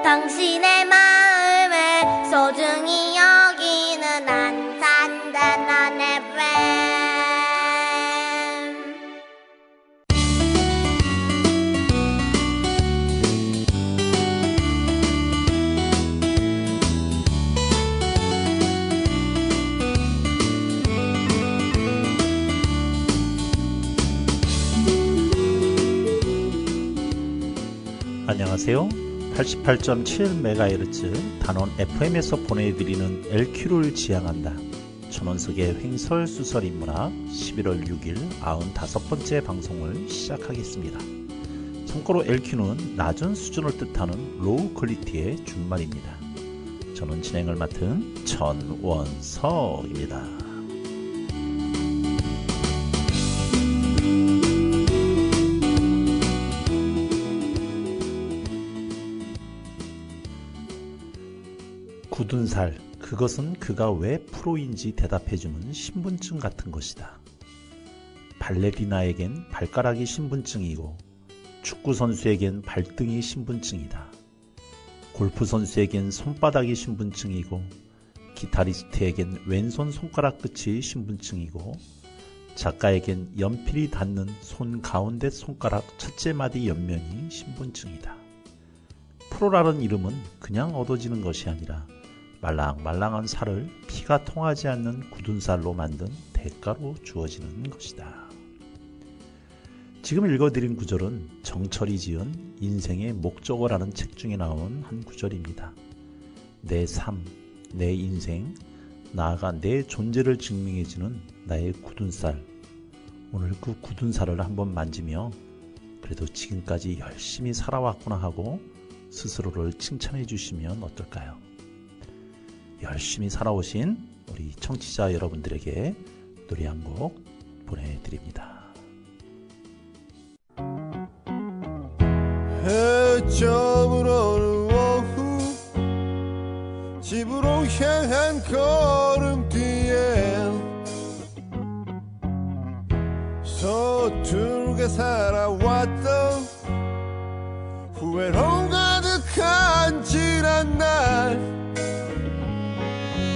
당신의 마음을 소중히 여기는 안산단한 FM. 안녕하세요. 88.7MHz 단원 FM에서 보내드리는 LQ를 지향한다. 전원석의 횡설수설인문학 11월 6일 95번째 방송을 시작하겠습니다. 참고로 LQ는 낮은 수준을 뜻하는 로우 퀄리티의 준말입니다. 저는 진행을 맡은 전원석입니다. 굳은 살, 그것은 그가 왜 프로인지 대답해주는 신분증 같은 것이다. 발레리나에겐 발가락이 신분증이고 축구선수에겐 발등이 신분증이다. 골프선수에겐 손바닥이 신분증이고 기타리스트에겐 왼손 손가락 끝이 신분증이고 작가에겐 연필이 닿는 손 가운데 손가락 첫째 마디 옆면이 신분증이다. 프로라는 이름은 그냥 얻어지는 것이 아니라 말랑말랑한 살을 피가 통하지 않는 굳은 살로 만든 대가로 주어지는 것이다. 지금 읽어드린 구절은 정철이 지은 인생의 목적어라는 책 중에 나온 한 구절입니다. 내 삶, 내 인생, 나아가 내 존재를 증명해주는 나의 굳은 살. 오늘 그 굳은 살을 한번 만지며 그래도 지금까지 열심히 살아왔구나 하고 스스로를 칭찬해 주시면 어떨까요? 열심히 살아오신 우리 청취자 여러분들에게 노래 한 곡 보내드립니다. 해점을 오는 오후 집으로 향한 걸음뒤에 서툴게 살아왔던 후회로 가득한 지난 날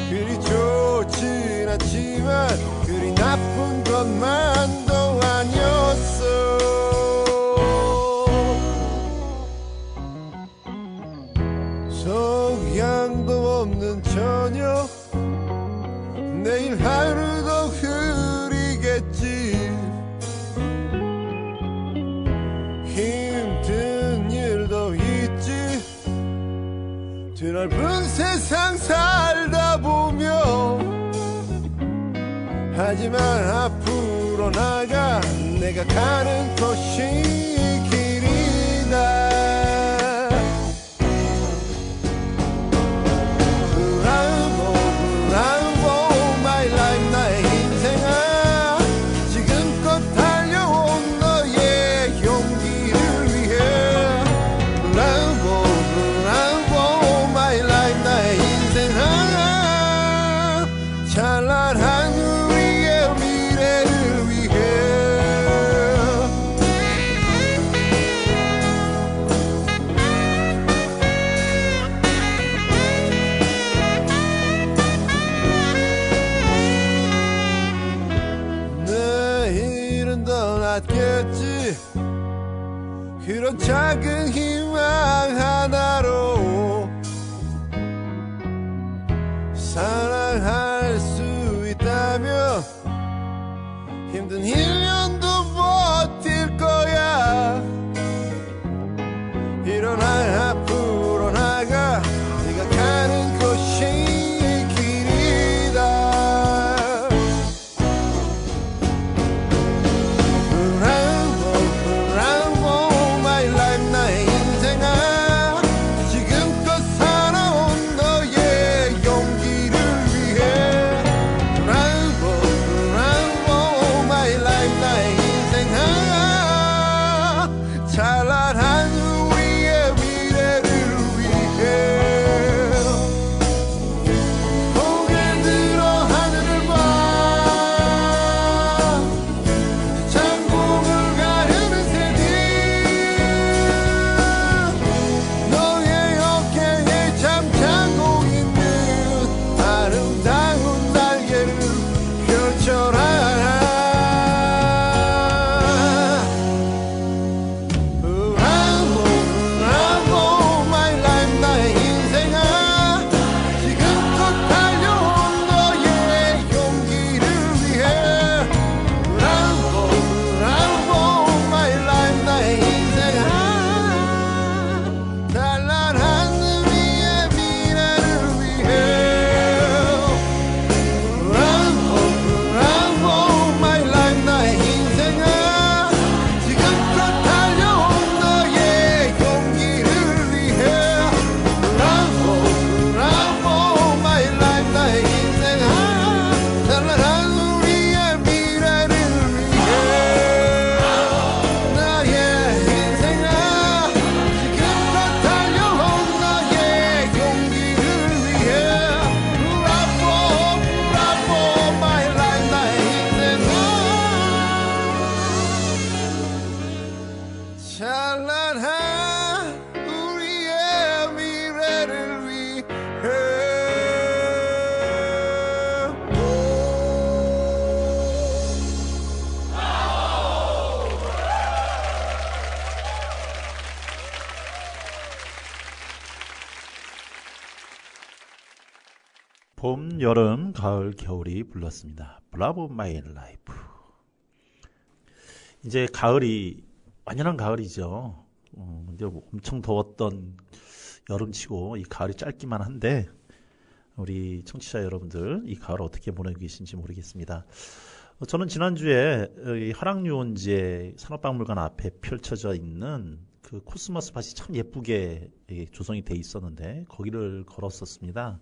그리 좋진 않지만 그리 나쁜 것만도 아니었어. 성향도 없는 저녁 내일 하루도 흐리겠지. 힘든 일도 있지. 드넓은 세상 살다 보면 하지만 앞으로 나가 내가 가는 곳이 길이다. 그런 작은 희망 하나로 사랑할 수 있다면 힘든 1년도 버틸 거야. 일어나 앞으로 나가 네가 가는 곳이 life 찬란한 우리의 미래를 위해 봄, 여름, 가을, 겨울이 불렀습니다. 브라보 마이 라이프. 이제 가을이 완연한 가을이죠. 이제 엄청 더웠던 여름치고 이 가을이 짧기만 한데 우리 청취자 여러분들 이 가을 어떻게 보내고 계신지 모르겠습니다. 저는 지난주에 이 화랑유원지의 산업박물관 앞에 펼쳐져 있는 그 코스모스 밭이 참 예쁘게 조성이 돼 있었는데 거기를 걸었었습니다.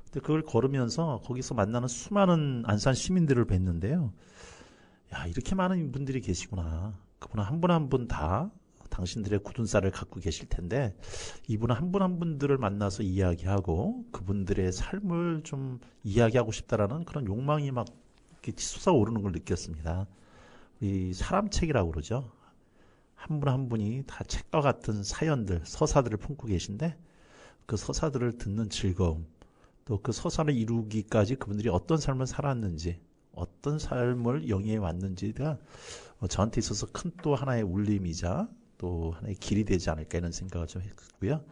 근데 그걸 걸으면서 거기서 만나는 수많은 안산 시민들을 뵀는데요. 야, 이렇게 많은 분들이 계시구나. 그분 한 분 한 분 다 당신들의 굳은 쌀을 갖고 계실 텐데 이분 한 분 한 분들을 만나서 이야기하고 그분들의 삶을 좀 이야기하고 싶다라는 그런 욕망이 막 이렇게 솟아오르는 걸 느꼈습니다. 이 사람책이라고 그러죠. 한 분 한 분이 다 책과 같은 사연들, 서사들을 품고 계신데 그 서사들을 듣는 즐거움, 또 그 서사를 이루기까지 그분들이 어떤 삶을 살았는지, 어떤 삶을 영위해 왔는지가 저한테 있어서 큰 또 하나의 울림이자 또 하나의 길이 되지 않을까 이런 생각을 좀 했고요.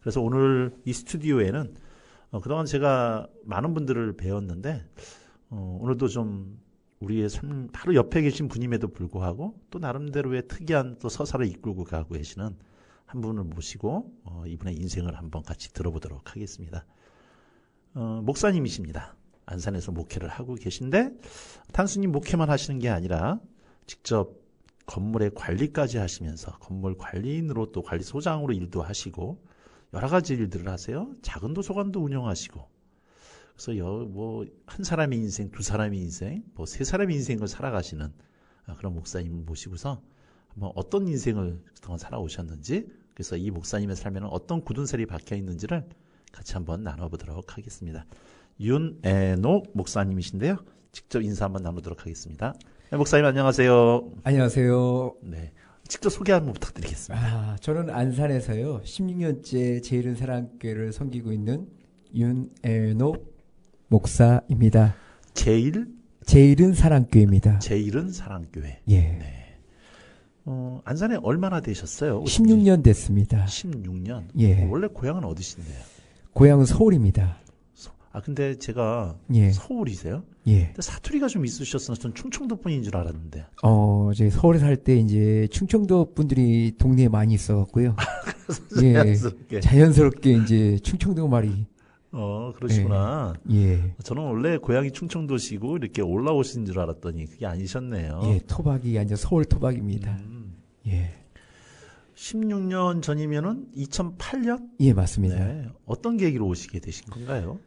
그래서 오늘 이 스튜디오에는 그동안 제가 많은 분들을 배웠는데 오늘도 좀 우리의 삶 바로 옆에 계신 분임에도 불구하고 또 나름대로의 특이한 또 서사를 이끌고 가고 계시는 한 분을 모시고 이분의 인생을 한번 같이 들어보도록 하겠습니다. 목사님이십니다. 안산에서 목회를 하고 계신데 단순히 목회만 하시는 게 아니라 직접 건물의 관리까지 하시면서 건물 관리인으로 또 관리소장으로 일도 하시고 여러 가지 일들을 하세요. 작은 도서관도 운영하시고 그래서 뭐 한 사람의 인생, 두 사람의 인생, 뭐 세 사람의 인생을 살아가시는 그런 목사님을 모시고서 한번 어떤 인생을 그동안 살아오셨는지 그래서 이 목사님의 삶에는 어떤 굳은 살이 박혀 있는지를 같이 한번 나눠보도록 하겠습니다. 윤애녹 목사님이신데요. 직접 인사 한번 나누도록 하겠습니다. 네, 목사님 안녕하세요. 안녕하세요. 네, 직접 소개 한번 부탁드리겠습니다. 저는 안산에서요 16년째 제일은 사랑교회를 섬기고 있는 윤애녹 목사입니다. 제일은 사랑교회입니다. 제일은 사랑교회. 예. 네. 안산에 얼마나 되셨어요? 16년 됐습니다. 16년. 예. 원래 고향은 어디신데요? 고향은 서울입니다. 근데 제가 예. 서울이세요? 예. 근데 사투리가 좀 있으셨어서 전 충청도 분인 줄 알았는데. 제 서울에 살 때 이제 충청도 분들이 동네에 많이 있어갖고요. 자연스럽게. 자연스럽게 이제 충청도 말이. 그러시구나. 예. 저는 원래 고향이 충청도시고 이렇게 올라오신 줄 알았더니 그게 아니셨네요. 예, 토박이 아니라 서울 토박입니다. 예. 16년 전이면은 2008년? 예, 맞습니다. 네. 어떤 계기로 오시게 되신 건가요?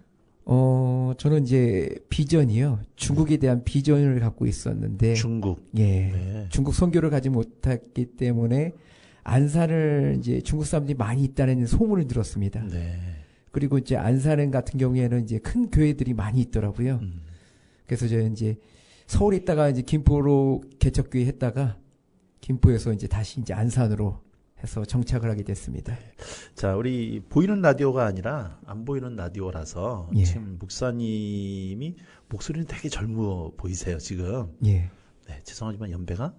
저는 이제 비전이요. 중국에 대한 비전을 갖고 있었는데. 중국. 예. 네. 중국 선교를 가지 못했기 때문에 안산을 이제 중국 사람들이 많이 있다는 소문을 들었습니다. 네. 그리고 이제 안산 같은 경우에는 이제 큰 교회들이 많이 있더라고요. 그래서 저는 이제 서울에 있다가 이제 김포로 개척교회 했다가 김포에서 이제 다시 이제 안산으로 해서 정착을 하게 됐습니다. 자, 우리 보이는 라디오가 아니라 안 보이는 라디오라서 예. 지금 목사님이 목소리는 되게 젊어 보이세요, 지금. 예. 네, 죄송하지만 연배가?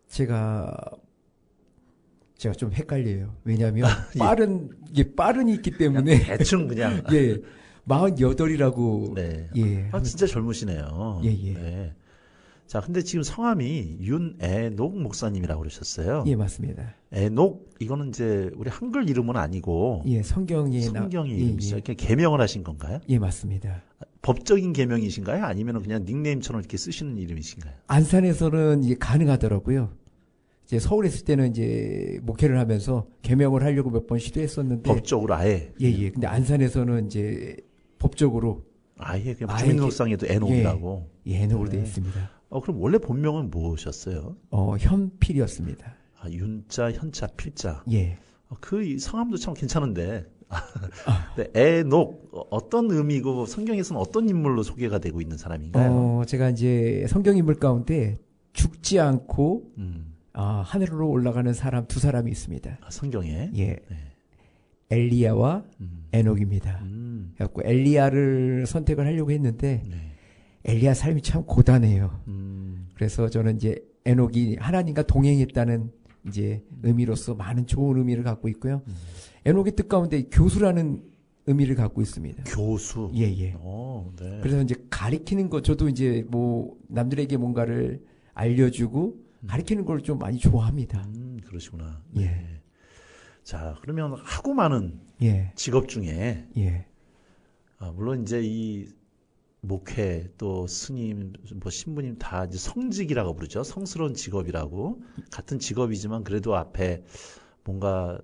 제가 좀 헷갈려요. 왜냐하면 예. 이게 빠른이 있기 때문에 대충 그냥. 예. 48이라고. 네. 예. 진짜 젊으시네요. 예, 예. 네. 자, 근데 지금 성함이 윤애녹 목사님이라고 그러셨어요. 예, 맞습니다. 애녹, 이거는 이제 우리 한글 이름은 아니고. 예, 성경의 이름이시죠. 예. 이렇게 개명을 하신 건가요? 예, 맞습니다. 법적인 개명이신가요? 아니면 그냥 닉네임처럼 이렇게 쓰시는 이름이신가요? 안산에서는 이게 가능하더라고요. 이제 서울에 있을 때는 이제 목회를 하면서 개명을 하려고 몇 번 시도했었는데. 법적으로 아예? 예. 근데 안산에서는 이제 법적으로. 아예 그냥 주민등록상에도 애녹이라고? 예, 애녹으로 네. 되어 있습니다. 그럼 원래 본명은 무엇이었어요? 현필이었습니다. 윤자, 현자, 필자. 예. 그 성함도 참 괜찮은데. 네, 애녹, 어떤 의미고 성경에서는 어떤 인물로 소개가 되고 있는 사람인가요? 제가 이제 성경 인물 가운데 죽지 않고, 하늘로 올라가는 사람 두 사람이 있습니다. 성경에. 예. 네. 엘리야와 음. 에녹입니다. 음. 그래갖고 엘리야를 선택을 하려고 했는데 네. 엘리야 삶이 참 고단해요. 음. 그래서 저는 이제 에녹이 하나님과 동행했다는 이제 의미로서 많은 좋은 의미를 갖고 있고요. 에녹의 뜻 가운데 교수라는 의미를 갖고 있습니다. 교수. 예, 예. 네. 그래서 이제 가리키는 거, 저도 이제 뭐 남들에게 뭔가를 알려주고 가리키는 걸 좀 많이 좋아합니다. 그러시구나. 예. 네. 자, 그러면 하고 많은 예, 직업 중에 예, 물론 이제 이 목회 또 스님 뭐 신부님 다 이제 성직이라고 부르죠. 성스러운 직업이라고. 같은 직업이지만 그래도 앞에 뭔가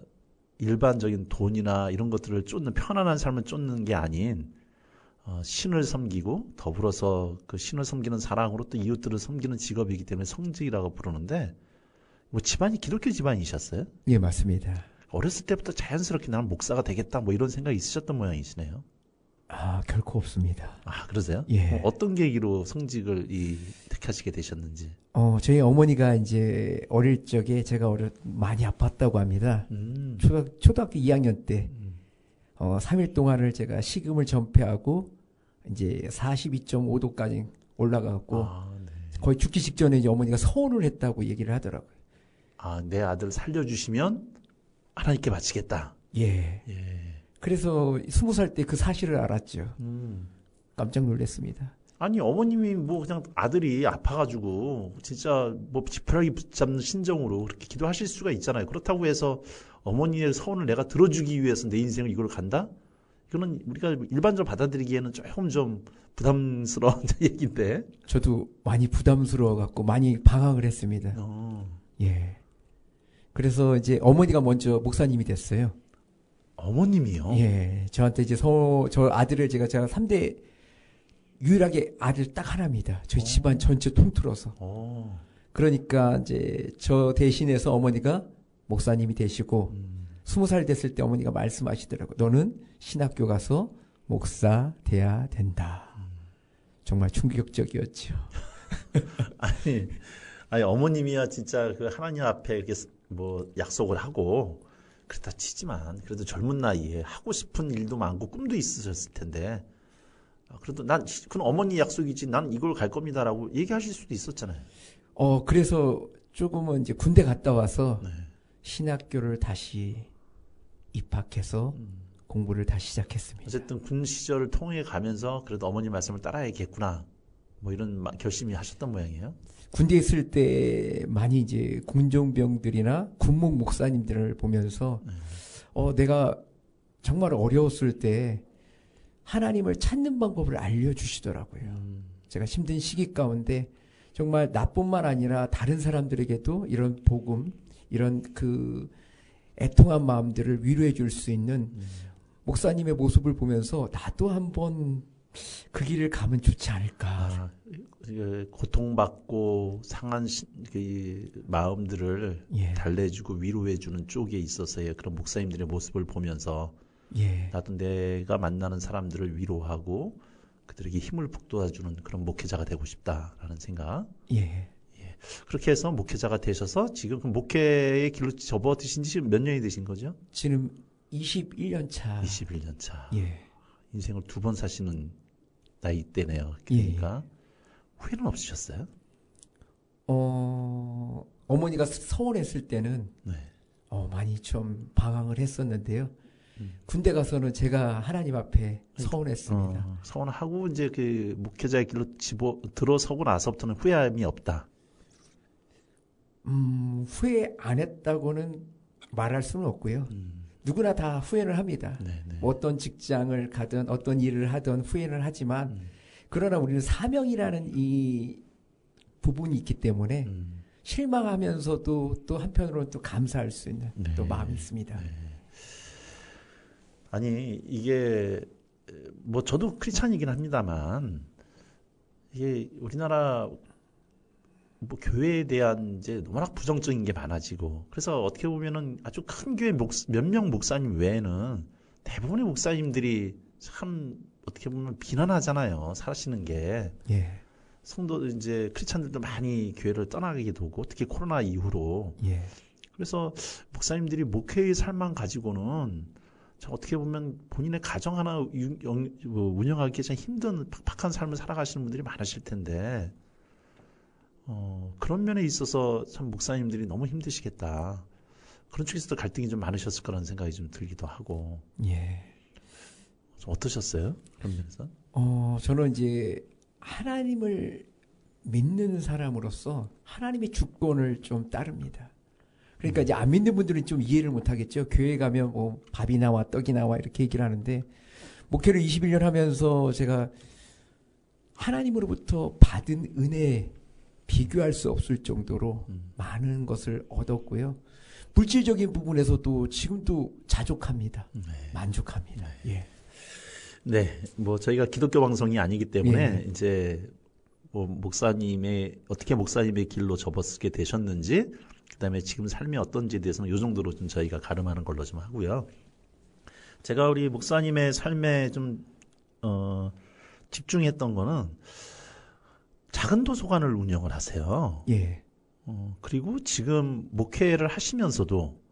일반적인 돈이나 이런 것들을 쫓는 편안한 삶을 쫓는 게 아닌 신을 섬기고 더불어서 그 신을 섬기는 사랑으로 또 이웃들을 섬기는 직업이기 때문에 성직이라고 부르는데 뭐 집안이 기독교 집안이셨어요? 예, 맞습니다. 어렸을 때부터 자연스럽게 나는 목사가 되겠다 뭐 이런 생각이 있으셨던 모양이시네요. 결코 없습니다. 그러세요? 예. 어떤 계기로 성직을 택하시게 되셨는지. 저희 어머니가 이제 어릴 적에 제가 많이 아팠다고 합니다. 초등학교 2학년 때 3일 동안을 제가 식음을 전폐하고 이제 42.5도까지 올라가고 네. 거의 죽기 직전에 이제 어머니가 서원을 했다고 얘기를 하더라고요. 내 아들 살려주시면 하나님께 바치겠다. 예. 예. 그래서 20살 때 그 사실을 알았죠. 깜짝 놀랐습니다. 아니 어머님이 뭐 그냥 아들이 아파가지고 진짜 뭐 지푸라기 붙잡는 심정으로 그렇게 기도하실 수가 있잖아요. 그렇다고 해서 어머니의 서원을 내가 들어주기 위해서 내 인생을 이걸 간다? 이거는 우리가 일반적으로 받아들이기에는 조금 좀 부담스러운 얘기인데. 저도 많이 부담스러워 갖고 많이 방황을 했습니다. 예. 그래서 이제 어머니가 먼저 목사님이 됐어요. 어머님이요? 예. 저한테 이제 저 아들을 제가 3대 유일하게 아들 딱 하나입니다. 저희 집안 전체 통틀어서. 그러니까 이제 저 대신해서 어머니가 목사님이 되시고 20살 됐을 때 어머니가 말씀하시더라고요. 너는 신학교 가서 목사 돼야 된다. 정말 충격적이었죠. 아니 어머님이야 진짜 그 하나님 앞에 이렇게 뭐 약속을 하고 그렇다 치지만 그래도 젊은 나이에 하고 싶은 일도 많고 꿈도 있으셨을 텐데 그래도 그건 어머니 약속이지 난 이걸 갈 겁니다라고 얘기하실 수도 있었잖아요. 그래서 조금은 이제 군대 갔다 와서 네. 신학교를 다시 입학해서 공부를 다시 시작했습니다. 어쨌든 군 시절을 통해 가면서 그래도 어머니 말씀을 따라야겠구나 뭐 이런 결심이 하셨던 모양이에요. 군대에 있을 때 많이 이제 군종병들이나 군목 목사님들을 보면서 내가 정말 어려웠을 때 하나님을 찾는 방법을 알려주시더라고요. 제가 힘든 시기 가운데 정말 나뿐만 아니라 다른 사람들에게도 이런 복음, 이런 그 애통한 마음들을 위로해 줄 수 있는 목사님의 모습을 보면서 나도 한번 그 길을 가면 좋지 않을까. 고통받고 상한 그 마음들을 예. 달래주고 위로해주는 쪽에 있어서의 그런 목사님들의 모습을 보면서 예. 나도 내가 만나는 사람들을 위로하고 그들에게 힘을 북돋아주는 그런 목회자가 되고 싶다라는 생각. 예. 그렇게 해서 목회자가 되셔서 지금 그 목회의 길로 접어드신 지 몇 년이 되신 거죠? 지금 21년 차. 21년 차. 예. 인생을 2번 사시는 나이 때네요. 그러니까 후회는 없으셨어요? 어머니가 서운했을 때는 네. 많이 좀 방황을 했었는데요. 군대 가서는 제가 하나님 앞에 서운했습니다. 서운하고 이제 그 목회자의 길로 들어서고 나서부터는 후회함이 없다. 후회 안 했다고는 말할 수는 없고요. 누구나 다 후회를 합니다. 뭐 어떤 직장을 가든 어떤 일을 하든 후회를 하지만 그러나 우리는 사명이라는 이 부분이 있기 때문에 실망하면서도 또 한편으로는 또 감사할 수 있는 또 마음이 있습니다. 아니 이게 뭐 저도 크리스찬이긴 합니다만 이게 우리나라 뭐 교회에 대한 이제 워낙 부정적인 게 많아지고 그래서 어떻게 보면은 아주 큰 교회 몇 명 목사님 외에는 대부분의 목사님들이 참 어떻게 보면 비난하잖아요. 사시는 게. 예. 성도 이제 크리스찬들도 많이 교회를 떠나게 되고 특히 코로나 이후로 예. 그래서 목사님들이 목회의 삶만 가지고는 참 어떻게 보면 본인의 가정 하나 운영하기 참 힘든 팍팍한 삶을 살아가시는 분들이 많으실 텐데 그런 면에 있어서 참 목사님들이 너무 힘드시겠다. 그런 쪽에서도 갈등이 좀 많으셨을 거라는 생각이 좀 들기도 하고. 예. 좀 어떠셨어요? 그런 면에서? 저는 이제 하나님을 믿는 사람으로서 하나님의 주권을 좀 따릅니다. 그러니까 이제 안 믿는 분들은 좀 이해를 못 하겠죠. 교회 가면 뭐 밥이 나와 떡이 나와 이렇게 얘기를 하는데 목회를 21년 하면서 제가 하나님으로부터 받은 은혜 비교할 수 없을 정도로 많은 것을 얻었고요. 물질적인 부분에서도 지금도 자족합니다. 네. 만족합니다. 네. 예. 네, 뭐 저희가 기독교 방송이 아니기 때문에 예. 이제 뭐 목사님의 어떻게 목사님의 길로 접어쓰게 되셨는지, 그다음에 지금 삶이 어떤지에 대해서는 이 정도로 좀 저희가 가름하는 걸로 좀 하고요. 제가 우리 목사님의 삶에 좀 집중했던 거는 작은 도서관을 운영을 하세요. 예. 그리고 지금 목회를 하시면서도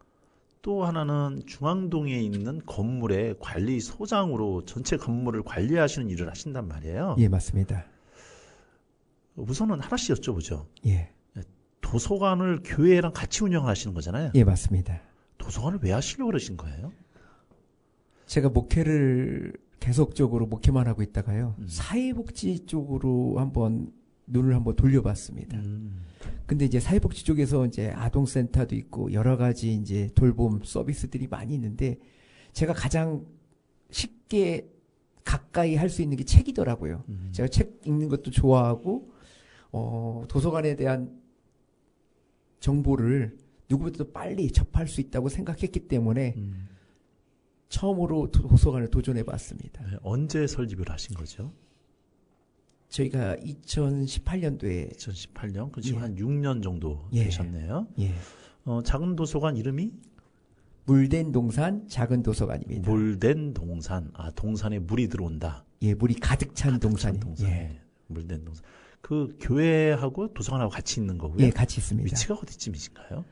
또 하나는 중앙동에 있는 건물의 관리소장으로 전체 건물을 관리하시는 일을 하신단 말이에요. 예, 맞습니다. 우선은 하나씩 여쭤보죠. 예. 도서관을 교회랑 같이 운영하시는 거잖아요. 예, 맞습니다. 도서관을 왜 하시려고 그러신 거예요? 제가 목회를 계속적으로 목회만 하고 있다가요. 사회복지 쪽으로 눈을 한번 돌려봤습니다. 근데 이제 사회복지 쪽에서 이제 아동센터도 있고 여러 가지 이제 돌봄 서비스들이 많이 있는데 제가 가장 쉽게 가까이 할 수 있는 게 책이더라고요. 제가 책 읽는 것도 좋아하고 도서관에 대한 정보를 누구보다도 빨리 접할 수 있다고 생각했기 때문에 처음으로 도서관을 도전해 봤습니다. 네, 언제 설립을 하신 거죠? 저희가 2018년도에 2018년? 그 지금 예. 한 6년 정도 예. 되셨네요. 예. 작은 도서관 이름이? 물된 동산 작은 도서관입니다. 물된 동산. 아, 동산에 물이 들어온다. 예, 물이 가득 찬 동산이. 동산. 예. 물된 동산. 그 교회하고 도서관하고 같이 있는 거고요. 예, 같이 있습니다. 위치가 어디쯤이신가요?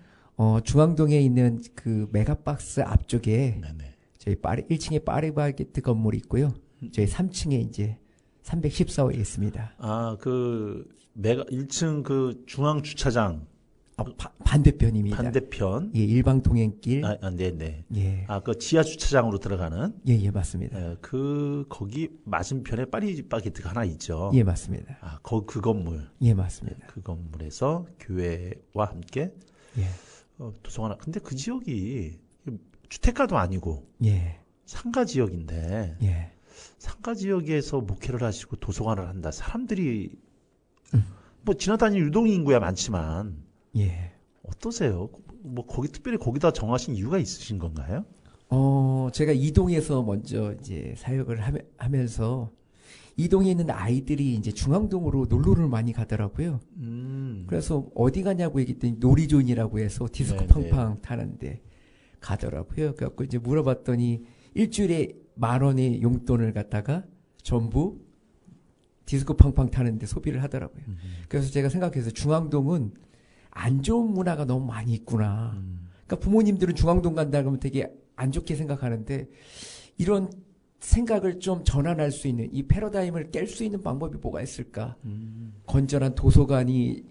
중앙동에 있는 그 메가박스 앞쪽에 네네. 저희 1층에 파리바게뜨 건물이 있고요. 저희 3층에 이제 314호에 있습니다. 아, 그 1층 그 중앙 주차장 반대편입니다. 반대편. 예, 일방 통행길. 네네. 예. 아, 그 지하 주차장으로 들어가는. 예, 맞습니다. 거기 맞은편에 파리바게뜨가 하나 있죠. 예, 맞습니다. 아, 그 건물. 예, 맞습니다. 그 건물에서 교회와 함께 예. 도서관. 근데 그 지역이 주택가도 아니고 예. 상가 지역인데 예. 상가 지역에서 목회를 하시고 도서관을 한다. 사람들이 뭐 지나다니는 유동 인구야 많지만 예. 어떠세요? 뭐 특별히 거기다 정하신 이유가 있으신 건가요? 제가 이동에서 먼저 이제 사역을 하면서 이동에 있는 아이들이 이제 중앙동으로 놀러를 많이 가더라고요. 그래서 어디 가냐고 얘기했더니 놀이존이라고 해서 디스코 네네. 팡팡 타는데 가더라고요. 그래갖고 이제 물어봤더니 일주일에 10,000원의 용돈을 갖다가 전부 디스코 팡팡 타는데 소비를 하더라고요. 그래서 제가 생각해서 중앙동은 안 좋은 문화가 너무 많이 있구나. 그러니까 부모님들은 중앙동 간다 그러면 되게 안 좋게 생각하는데 이런 생각을 좀 전환할 수 있는 이 패러다임을 깰 수 있는 방법이 뭐가 있을까? 건전한 도서관이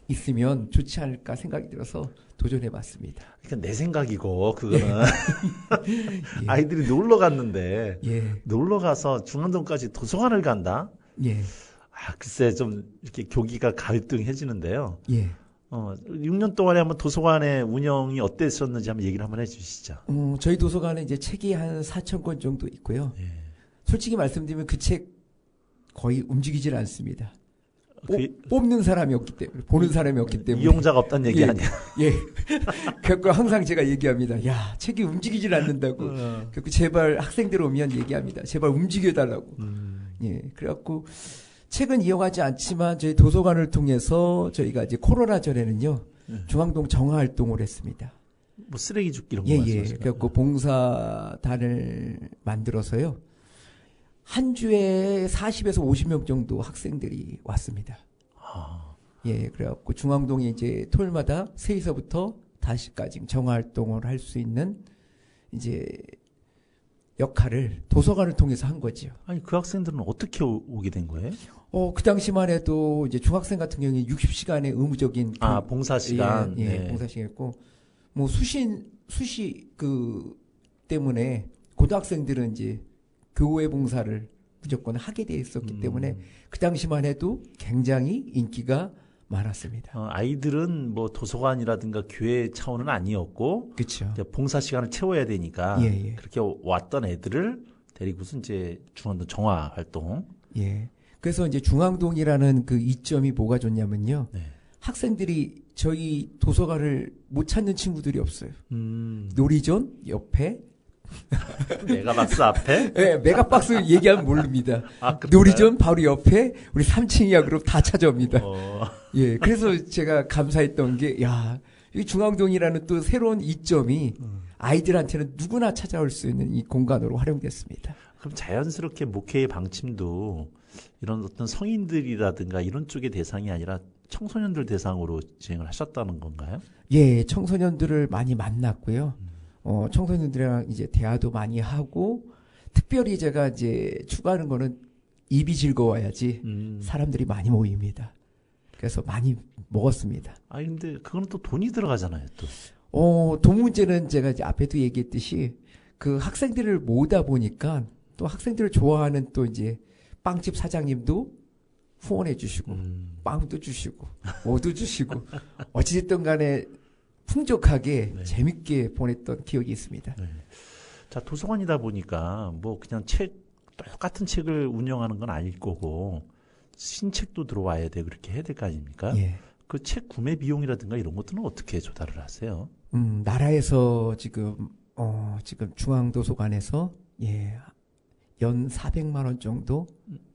있으면 좋지 않을까 생각이 들어서 도전해봤습니다. 그러니까 내 생각이고 그거는 예. 아이들이 놀러 갔는데 예. 놀러 가서 중앙동까지 도서관을 간다? 예. 아, 글쎄 좀 이렇게 교기가 갈등해지는데요. 예. 6년 동안에 한번 도서관의 운영이 어땠었는지 한번 얘기를 한번 해주시죠. 저희 도서관에 이제 책이 한 4,000권 정도 있고요. 예. 솔직히 말씀드리면 그 책 거의 움직이질 않습니다. 그 뽑는 사람이 없기 때문에, 보는 사람이 없기 때문에. 이용자가 없다는 얘기 예, 아니야? 예. 그래서 항상 제가 얘기합니다. 야, 책이 움직이질 않는다고. 그래서 제발 학생들 오면 얘기합니다. 제발 움직여달라고. 예. 그래갖고 책은 이용하지 않지만 저희 도서관을 통해서 저희가 이제 코로나 전에는요, 중앙동 정화 활동을 했습니다. 뭐 쓰레기 줍기 이런 거 예, 예. 말씀하시는 그래갖고 봉사단을 만들어서요. 한 주에 40에서 50명 정도 학생들이 왔습니다. 아, 예, 그래갖고 중앙동에 이제 토요일마다 3시서부터 5시까지 정활동을 할 수 있는 이제 역할을 도서관을 통해서 한 거지요. 아니 그 학생들은 어떻게 오게 된 거예요? 그 당시만 해도 이제 중학생 같은 경우에 60시간의 의무적인 봉사 시간. 예, 네. 봉사 시간이었고 뭐 수시 때문에 고등학생들은 이제 교회 봉사를 무조건 하게 돼 있었기 때문에 그 당시만 해도 굉장히 인기가 많았습니다. 아이들은 뭐 도서관이라든가 교회 차원은 아니었고 그렇죠. 이제 봉사 시간을 채워야 되니까 예, 예. 그렇게 왔던 애들을 데리고서 이제 중앙동 정화 활동. 예. 그래서 이제 중앙동이라는 그 이점이 뭐가 좋냐면요. 네. 학생들이 저희 도서관을 못 찾는 친구들이 없어요. 놀이존 옆에 메가박스 앞에. 네, 메가박스 얘기하면 모릅니다. 그런가요? 놀이존 바로 옆에 우리 3층 이하 그룹 다 찾아옵니다. 어, 예, 그래서 제가 감사했던 게, 야, 이 중앙동이라는 또 새로운 이점이 아이들한테는 누구나 찾아올 수 있는 이 공간으로 활용됐습니다. 그럼 자연스럽게 목회의 방침도 이런 어떤 성인들이라든가 이런 쪽의 대상이 아니라 청소년들 대상으로 진행을 하셨다는 건가요? 예, 청소년들을 많이 만났고요. 청소년들이랑 이제 대화도 많이 하고, 특별히 제가 이제 추구하는 거는 입이 즐거워야지 사람들이 많이 모입니다. 그래서 많이 먹었습니다. 근데 그건 또 돈이 들어가잖아요, 또. 돈 문제는 제가 이제 앞에도 얘기했듯이 그 학생들을 모으다 보니까 또 학생들을 좋아하는 또 이제 빵집 사장님도 후원해 주시고, 빵도 주시고, 뭐도 주시고, 어찌됐든 간에 풍족하게 네. 재밌게 보냈던 기억이 있습니다. 네. 자, 도서관이다 보니까 뭐 그냥 똑같은 책을 운영하는 건 아닐 거고, 신책도 들어와야 돼, 그렇게 해야 될 거 아닙니까? 예. 그 책 구매 비용이라든가 이런 것들은 어떻게 조달을 하세요? 나라에서 지금 중앙도서관에서 예, 연 400만 원 정도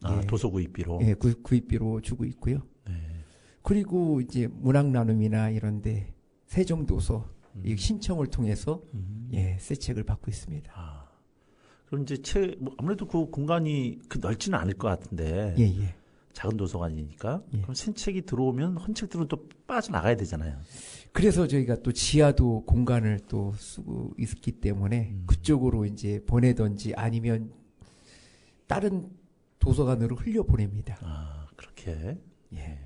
예. 도서 구입비로. 예, 구입비로 주고 있고요. 네. 그리고 이제 문학 나눔이나 이런데 세종도서 이 신청을 통해서 예, 새 책을 받고 있습니다. 그럼 이제 뭐 아무래도 그 공간이 넓지는 않을 것 같은데. 예, 예. 작은 도서관이니까. 예. 그럼 새 책이 들어오면 헌 책들은 또 빠져나가야 되잖아요. 그래서 저희가 또 지하도 공간을 또 쓰고 있기 때문에 그쪽으로 이제 보내든지 아니면 다른 도서관으로 흘려보냅니다. 그렇게. 예.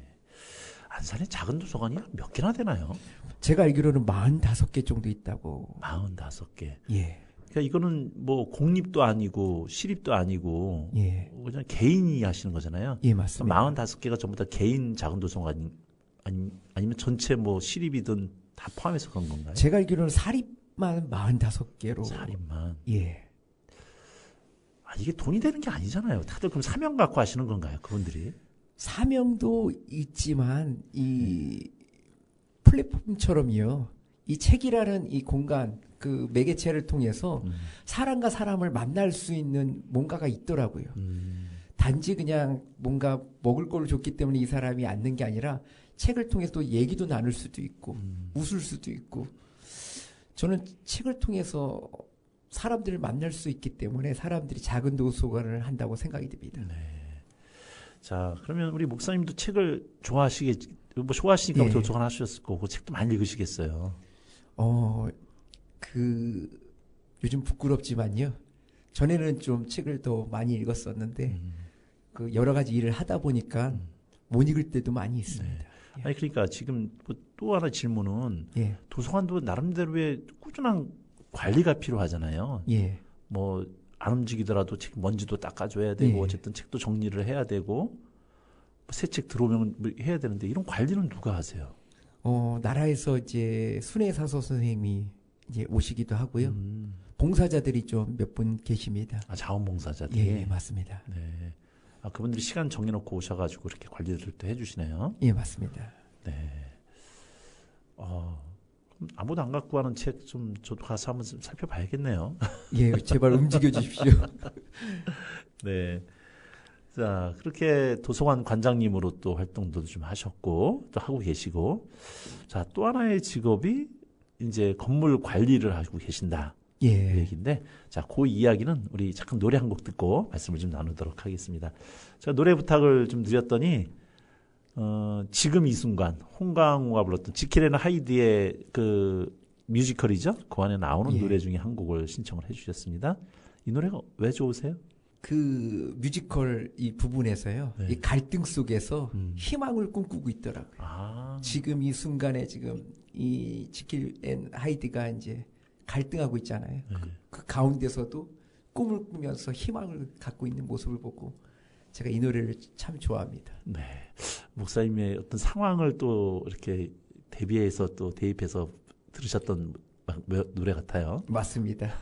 안산에 작은 도서관이 몇 개나 되나요? 제가 알기로는 45개 정도 있다고. 45개. 예. 그러니까 이거는 뭐 공립도 아니고 시립도 아니고 예. 그냥 개인이 하시는 거잖아요. 예, 맞습니다. 45개가 전부 다 개인 작은 도서관 아니면 전체 뭐 시립이든 다 포함해서 그런 건가요? 제가 알기로는 사립만 45개로. 사립만. 예. 이게 돈이 되는 게 아니잖아요. 다들 그럼 사명 갖고 하시는 건가요? 그분들이? 사명도 있지만 이 플랫폼처럼요. 이 책이라는 이 공간, 그 매개체를 통해서 사람과 사람을 만날 수 있는 뭔가가 있더라고요. 단지 그냥 뭔가 먹을 걸 줬기 때문에 이 사람이 앉는 게 아니라 책을 통해서 또 얘기도 나눌 수도 있고 웃을 수도 있고 저는 책을 통해서 사람들을 만날 수 있기 때문에 사람들이 작은 도서관을 한다고 생각이 듭니다. 네. 자, 그러면 우리 목사님도 책을 좋아하시니까 예. 도서관 하셨을 거고 책도 많이 읽으시겠어요. 요즘 부끄럽지만요. 전에는 좀 책을 더 많이 읽었었는데 그 여러 가지 일을 하다 보니까 못 읽을 때도 많이 있습니다. 네. 아니 그러니까 지금 또 하나 질문은 예. 도서관도 나름대로의 꾸준한 관리가 필요하잖아요. 예. 뭐 안 움직이더라도 책 먼지도 닦아줘야 되고 예. 어쨌든 책도 정리를 해야 되고 새 책 들어오면 해야 되는데 이런 관리는 누가 하세요? 나라에서 이제 순회사서 선생님이 이제 오시기도 하고요. 봉사자들이 좀 몇 분 계십니다. 자원봉사자들이. 예, 맞습니다. 네. 그분들이 시간 정해놓고 오셔가지고 이렇게 관리를 또 해주시네요. 예, 맞습니다. 네. 그럼 아무도 안 갖고 가는 책 좀 저도 가서 한번 좀 살펴봐야겠네요. 예, 제발 움직여 주십시오. 네. 자, 그렇게 도서관 관장님으로 또 활동도 좀 하셨고, 또 하고 계시고, 자, 또 하나의 직업이 이제 건물 관리를 하고 계신다. 그 예. 얘기인데, 자, 그 이야기는 우리 잠깐 노래 한 곡 듣고 말씀을 좀 나누도록 하겠습니다. 제가 노래 부탁을 좀 드렸더니, 지금 이 순간 홍강호가 불렀던 지킬앤 하이드의 그 뮤지컬이죠. 그 안에 나오는 예. 노래 중에 한 곡을 신청을 해주셨습니다. 이 노래가 왜 좋으세요? 그 뮤지컬 이 부분에서요. 네. 이 갈등 속에서 희망을 꿈꾸고 있더라고요. 아, 지금 이 순간에 지금 이 지킬 앤 하이드가 이제 갈등하고 있잖아요. 네. 그 가운데서도 꿈을 꾸면서 희망을 갖고 있는 모습을 보고 제가 이 노래를 참 좋아합니다. 네. 목사님의 어떤 상황을 또 이렇게 대비해서 또 대입해서 들으셨던 노래 같아요. 맞습니다.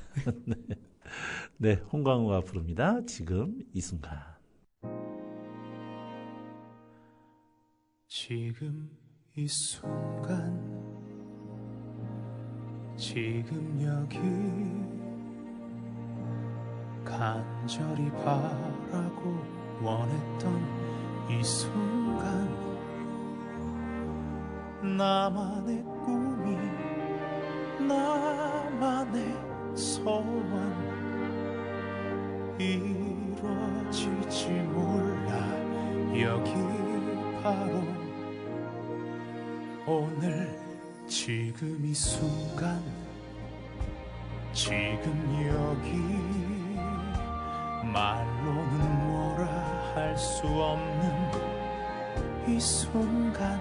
네, 홍광호가 부릅니다. 지금 이 순간. 지금 이 순간 지금 여기 간절히 바라고 원했던 이 순간 나만의 꿈이 나만의 소원 이루어질지 몰라 여기 바로 오늘 지금 이 순간 지금 여기 말로는 뭐라 할 수 없는 이 순간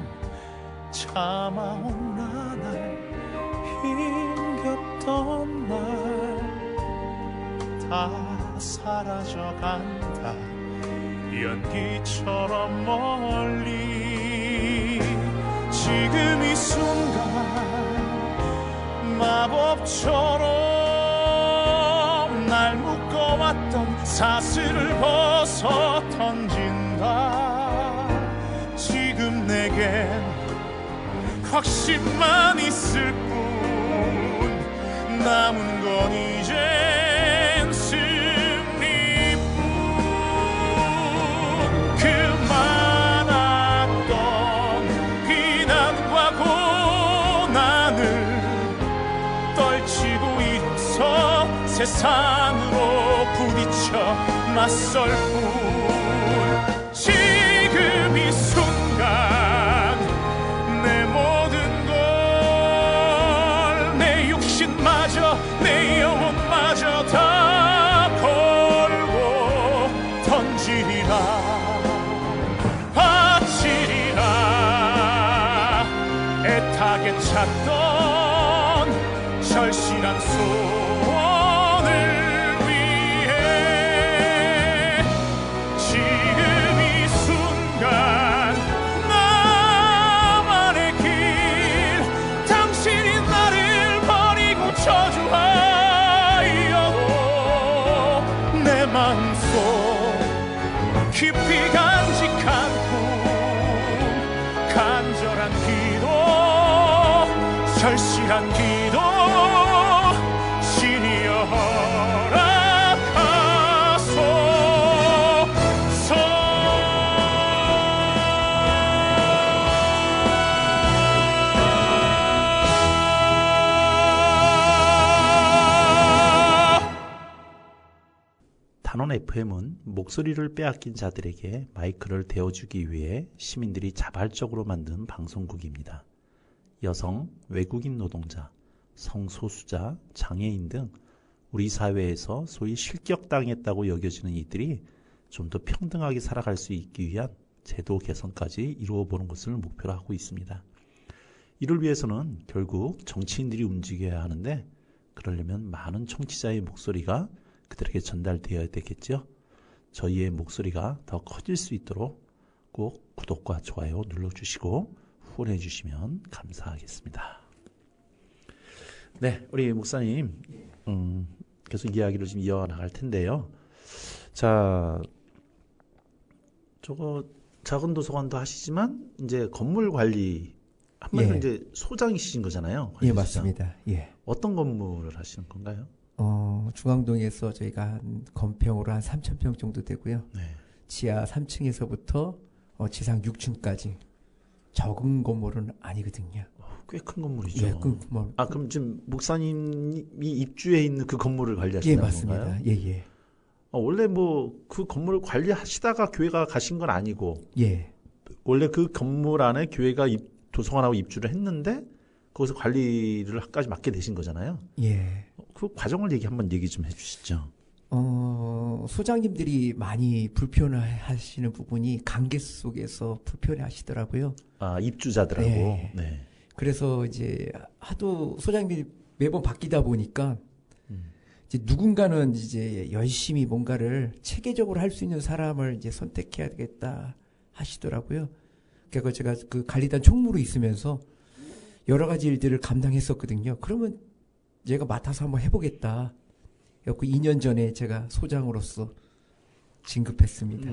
참아온 나날 힘겹던 날 다 사라져간다 연기처럼 멀리 지금 이 순간 마법처럼 날 묶어왔던 사슬을 벗어 던진다 지금 내겐 확신만 있을 뿐 남은 건 이젠 승리뿐 그 많았던 비난과 고난을 떨치고 일어서 세상으로 부딪혀 맞설 뿐 지금 이 순간 내 모든 걸 내 육신마저 내 영혼마저 다 걸고 던지리라 바치리라 애타게 찾던 절실한 소원을 위해 지금 이 순간 나만의 길 당신이 나를 버리고 저주하여도 내 마음속 깊이 간직한 꿈 간절한 기도 절실한 기도 신이여 단원 FM은 목소리를 빼앗긴 자들에게 마이크를 대어주기 위해 시민들이 자발적으로 만든 방송국입니다. 여성, 외국인 노동자, 성소수자, 장애인 등 우리 사회에서 소위 실격당했다고 여겨지는 이들이 좀 더 평등하게 살아갈 수 있기 위한 제도 개선까지 이루어 보는 것을 목표로 하고 있습니다. 이를 위해서는 결국 정치인들이 움직여야 하는데 그러려면 많은 청취자의 목소리가 그들에게 전달되어야 되겠죠. 저희의 목소리가 더 커질 수 있도록 꼭 구독과 좋아요 눌러주시고 후원해 주시면 감사하겠습니다. 네, 우리 목사님 계속 이야기를 좀 이어나갈 텐데요. 자, 저거 작은 도서관도 하시지만 이제 건물 관리 한마디로 예. 이제 소장이신 거잖아요. 예, 관리소장. 맞습니다. 예. 어떤 건물을 하시는 건가요? 중앙동에서 저희가 한 건평으로 한 3,000평 정도 되고요. 네. 지하 3층에서부터 지상 6층까지 적은 건물은 아니거든요. 꽤 큰 건물이죠. 예, 그 건물. 아, 그럼 지금 목사님이 입주해 있는 그 건물을 예, 관리하시는 맞습니다. 건가요? 예, 예. 원래 뭐 그 건물을 관리하시다가 교회가 가신 건 아니고 예. 원래 그 건물 안에 교회가 도서관하고 입주를 했는데 거기서 관리를까지 맡게 되신 거잖아요. 예. 그 과정을 한번 얘기 좀 해주시죠. 소장님들이 많이 불편해하시는 부분이 관계 속에서 불편해하시더라고요. 아, 입주자들하고. 네. 네. 그래서 이제 하도 소장님이 매번 바뀌다 보니까 이제 누군가는 이제 열심히 뭔가를 체계적으로 할 수 있는 사람을 이제 선택해야 되겠다 하시더라고요. 그래서 제가 그 관리단 총무로 있으면서 여러 가지 일들을 감당했었거든요. 그러면 제가 맡아서 한번 해보겠다. 그래서 2년 전에 제가 소장으로서 진급했습니다.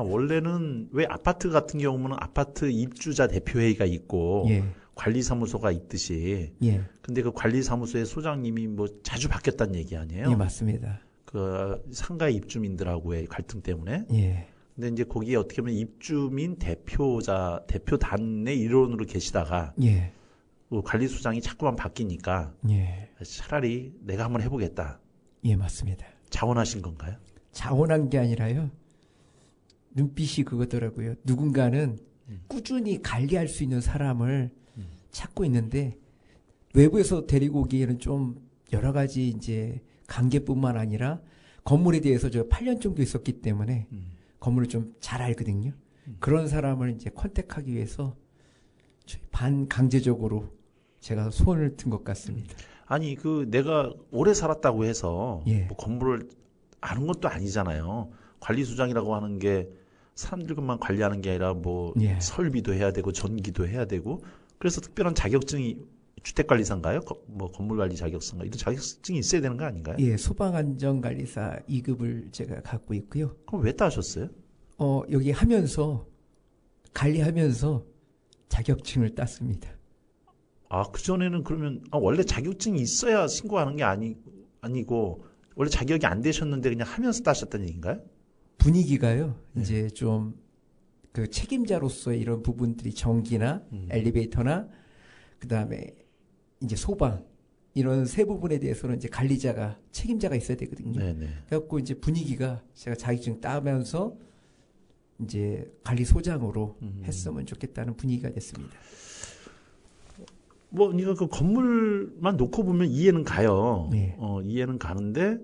원래는 왜 아파트 같은 경우는 아파트 입주자 대표회의가 있고 예. 관리사무소가 있듯이. 예. 근데 그 관리사무소의 소장님이 뭐 자주 바뀌었다는 얘기 아니에요? 예, 맞습니다. 그 상가 입주민들하고의 갈등 때문에. 예. 근데 이제 거기에 어떻게 보면 입주민 대표단의 일원으로 계시다가 예. 그 관리소장이 자꾸만 바뀌니까 예. 차라리 내가 한번 해보겠다. 예, 맞습니다. 자원하신 건가요? 자원한 게 아니라요. 눈빛이 그거더라고요. 누군가는 꾸준히 관리할 수 있는 사람을 찾고 있는데 외부에서 데리고 오기에는 좀 여러 가지 이제 관계뿐만 아니라 건물에 대해서 제가 8년 정도 있었기 때문에 건물을 좀 잘 알거든요. 그런 사람을 이제 컨택하기 위해서 반강제적으로 제가 손을 든 것 같습니다. 아니 내가 오래 살았다고 해서 예. 뭐 건물을 아는 것도 아니잖아요. 관리소장이라고 하는 게 사람들만 관리하는 게 아니라 뭐 예. 설비도 해야 되고 전기도 해야 되고 그래서 특별한 자격증이 주택관리사인가요? 뭐 건물관리 자격증인가 이런 자격증이 있어야 되는 거 아닌가요? 예, 소방안전관리사 2급을 제가 갖고 있고요. 그럼 왜 따셨어요? 여기 하면서 관리하면서 자격증을 땄습니다. 아, 그전에는 그러면 원래 자격증이 있어야 신고하는 게 아니고 원래 자격이 안 되셨는데 그냥 하면서 따셨다는 얘기인가요? 분위기가요. 네. 이제 좀 그 책임자로서의 이런 부분들이 전기나 엘리베이터나 그다음에 이제 소방 이런 세 부분에 대해서는 이제 관리자가 책임자가 있어야 되거든요. 네네. 그래갖고 이제 분위기가 제가 자격증 따면서 이제 관리소장으로 했으면 좋겠다는 분위기가 됐습니다. 뭐 이거 그 건물만 놓고 보면 이해는 가요. 네. 이해는 가는데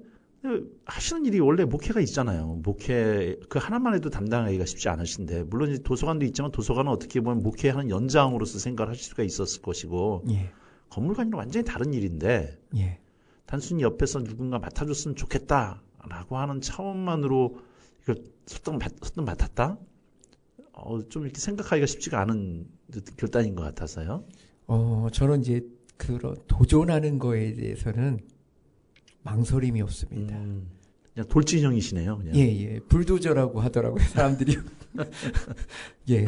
하시는 일이 원래 목회가 있잖아요. 목회 그 하나만 해도 담당하기가 쉽지 않으신데 물론 이제 도서관도 있지만 도서관은 어떻게 보면 목회하는 연장으로서 생각을 하실 수가 있었을 것이고 예. 건물관리는 완전히 다른 일인데 예. 단순히 옆에서 누군가 맡아줬으면 좋겠다라고 하는 차원만으로 이걸 소통 맡았다? 좀 이렇게 생각하기가 쉽지가 않은 결단인 것 같아서요. 저는 이제 그런 도전하는 거에 대해서는 망설임이 없습니다. 그냥 돌진형이시네요. 그냥. 예. 불도저라고 하더라고요, 사람들이. 예.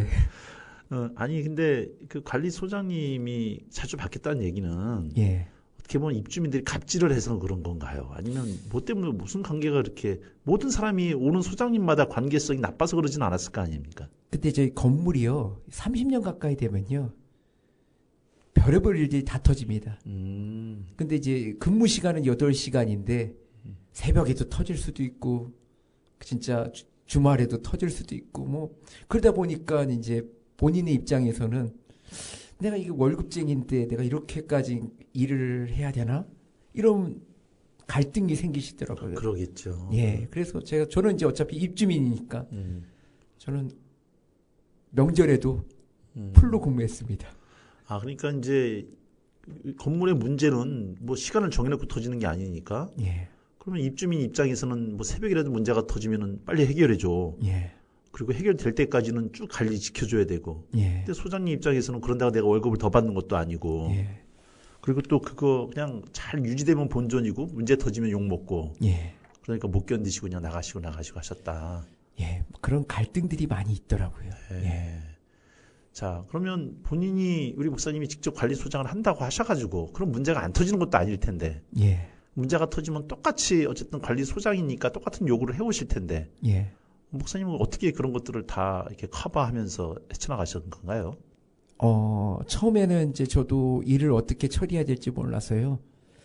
아니 근데 그 관리소장님이 자주 바뀌었다는 얘기는 예. 어떻게 보면 입주민들이 갑질을 해서 그런 건가요? 아니면 뭐 때문에 무슨 관계가 이렇게 모든 사람이 오는 소장님마다 관계성이 나빠서 그러진 않았을 거 아닙니까? 근데 저희 건물이요, 30년 가까이 되면요, 별의별 일들이 다 터집니다. 근데 이제 근무 시간은 8시간인데 새벽에도 터질 수도 있고 진짜 주말에도 터질 수도 있고 뭐 그러다 보니까 이제 본인의 입장에서는 내가 이게 월급쟁이인데 내가 이렇게까지 일을 해야 되나? 이런 갈등이 생기시더라고요. 그러겠죠. 예. 그래서 저는 이제 어차피 입주민이니까 저는 명절에도 풀로 근무했습니다. 아, 그러니까 이제 건물의 문제는 뭐 시간을 정해놓고 터지는 게 아니니까. 예. 그러면 입주민 입장에서는 뭐 새벽이라도 문제가 터지면은 빨리 해결해줘. 예. 그리고 해결될 때까지는 쭉 관리 지켜줘야 되고. 예. 근데 소장님 입장에서는 그런다고 내가 월급을 더 받는 것도 아니고. 예. 그리고 또 그거 그냥 잘 유지되면 본전이고 문제 터지면 욕 먹고. 예. 그러니까 못 견디시고 그냥 나가시고 하셨다. 예. 그런 갈등들이 많이 있더라고요. 예. 예. 자, 그러면 본인이 우리 목사님이 직접 관리소장을 한다고 하셔가지고 그런 문제가 안 터지는 것도 아닐 텐데. 예. 문제가 터지면 똑같이 어쨌든 관리소장이니까 똑같은 요구를 해오실 텐데. 예. 목사님은 어떻게 그런 것들을 다 이렇게 커버하면서 헤쳐나가셨던 건가요? 처음에는 이제 저도 일을 어떻게 처리해야 될지 몰라서요.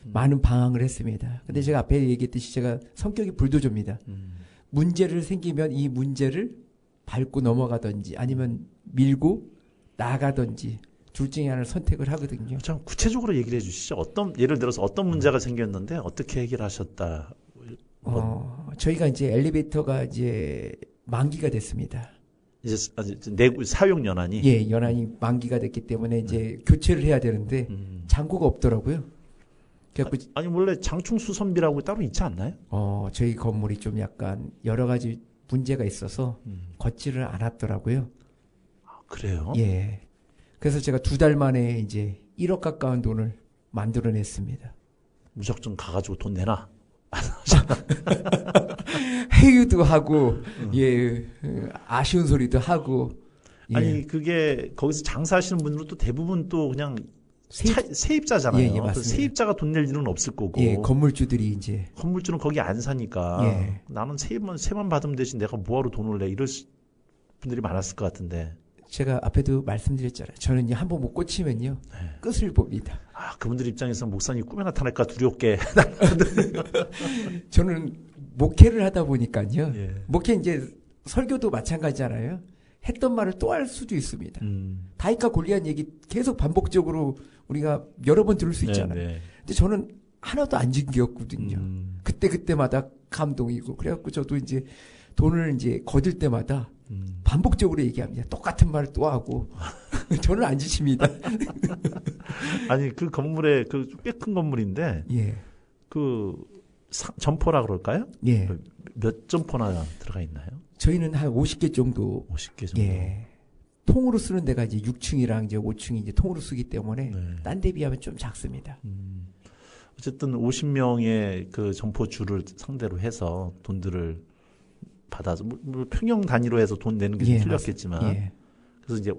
많은 방황을 했습니다. 근데 제가 앞에 얘기했듯이 제가 성격이 불도저입니다. 문제를 생기면 이 문제를 밟고 넘어가든지 아니면 밀고 나가든지 둘 중에 하나를 선택을 하거든요. 좀 구체적으로 얘기를 해주시죠. 예를 들어서 어떤 문제가 생겼는데 어떻게 해결하셨다. 저희가 이제 엘리베이터가 이제 만기가 됐습니다. 이제 사용 연한이. 예, 연한이 만기가 됐기 때문에 이제 교체를 해야 되는데 잔고가 없더라고요. 그래갖고 아니 원래 장충 수선비라고 따로 있지 않나요? 저희 건물이 좀 약간 여러 가지 문제가 있어서 걷지를 않았더라고요. 아, 그래요? 예. 그래서 제가 2달 만에 이제 1억 가까운 돈을 만들어냈습니다. 무작정 가가지고 돈 내놔. 회유도 하고, 예, 아쉬운 소리도 하고. 예. 아니 그게 거기서 장사하시는 분들은 또 대부분 또 그냥 세입자잖아요. 예, 맞습니다. 세입자가 돈 낼 일은 없을 거고. 예, 건물주들이 이제. 건물주는 거기 안 사니까. 예. 나는 세만 받으면 대신 내가 뭐하러 돈을 내. 이럴 분들이 많았을 것 같은데. 제가 앞에도 말씀드렸잖아요. 저는 이제 한번 못 꽂히면요. 네. 끝을 봅니다. 아, 그분들 입장에서 목사님 꿈에 나타날까 두렵게. 저는 목회를 하다 보니까요. 예. 목회 이제 설교도 마찬가지잖아요. 했던 말을 또 할 수도 있습니다. 다윗과 골리앗 얘기 계속 반복적으로 우리가 여러 번 들을 수 있잖아요. 네. 근데 저는 하나도 안 jin기였거든요. 그때마다 감동이고. 그래갖고 저도 이제 돈을 이제 거둘 때마다 반복적으로 얘기합니다. 똑같은 말을 또 하고. 저는 안 지칩니다. 아니, 그 건물에, 꽤 큰 건물인데, 예. 점포라 그럴까요? 예. 몇 점포나 들어가 있나요? 저희는 한 50개 정도. 50개 정도. 예. 통으로 쓰는 데가 이제 6층이랑 이제 5층이 이제 통으로 쓰기 때문에, 네. 딴 데 비하면 좀 작습니다. 어쨌든 50명의 그 점포주를 상대로 해서 돈들을 받아서 뭐 평형 단위로 해서 돈 내는 게 좀 예, 틀렸겠지만 예. 그래서 이제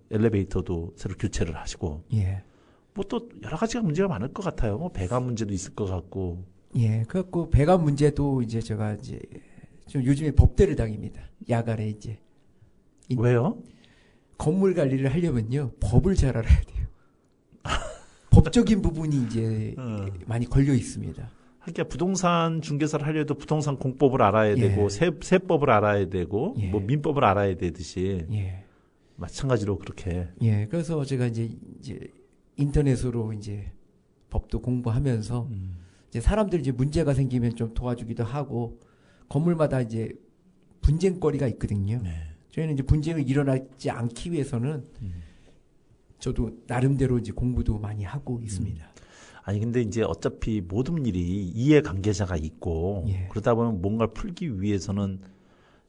엘리베이터도 새로 교체를 하시고 예. 뭐 또 여러 가지가 문제가 많을 것 같아요. 뭐 배관 문제도 있을 것 같고. 예. 그래갖고 배관 문제도 이제 제가 이제 좀 요즘에 법대를 당입니다. 야간에 이제. 왜요? 건물 관리를 하려면요. 법을 잘 알아야 돼요. 법적인 부분이 이제 많이 걸려 있습니다. 그러니까 부동산 중개사를 하려도 부동산 공법을 알아야 되고 세법을 알아야 되고 예. 뭐 민법을 알아야 되듯이 예. 마찬가지로 그렇게. 예. 그래서 제가 이제 인터넷으로 이제 법도 공부하면서 이제 사람들 이제 문제가 생기면 좀 도와주기도 하고 건물마다 이제 분쟁거리가 있거든요. 네. 저희는 이제 분쟁을 일어나지 않기 위해서는 저도 나름대로 이제 공부도 많이 하고 있습니다. 아니 근데 이제 어차피 모든 일이 이해관계자가 있고 예. 그러다 보면 뭔가를 풀기 위해서는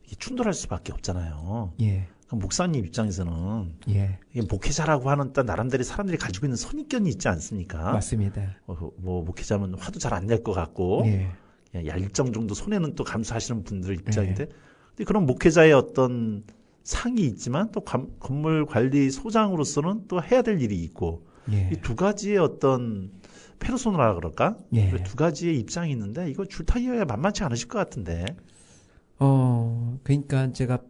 이게 충돌할 수밖에 없잖아요. 예. 그럼 목사님 입장에서는 예. 이게 목회자라고 하는 또 나름대로 사람들이 가지고 있는 선입견이 있지 않습니까? 맞습니다. 뭐 목회자면 화도 잘 안 낼 것 같고 예. 일정 정도 손해는 또 감수하시는 분들 입장인데 근데 그런 목회자의 어떤 상이 있지만 또 건물 관리 소장으로서는 또 해야 될 일이 있고 예. 이 두 가지의 어떤 페르소나라 그럴까? 예. 두 가지의 입장이 있는데 이거 줄타기가 만만치 않으실 것 같은데. 그러니까 제가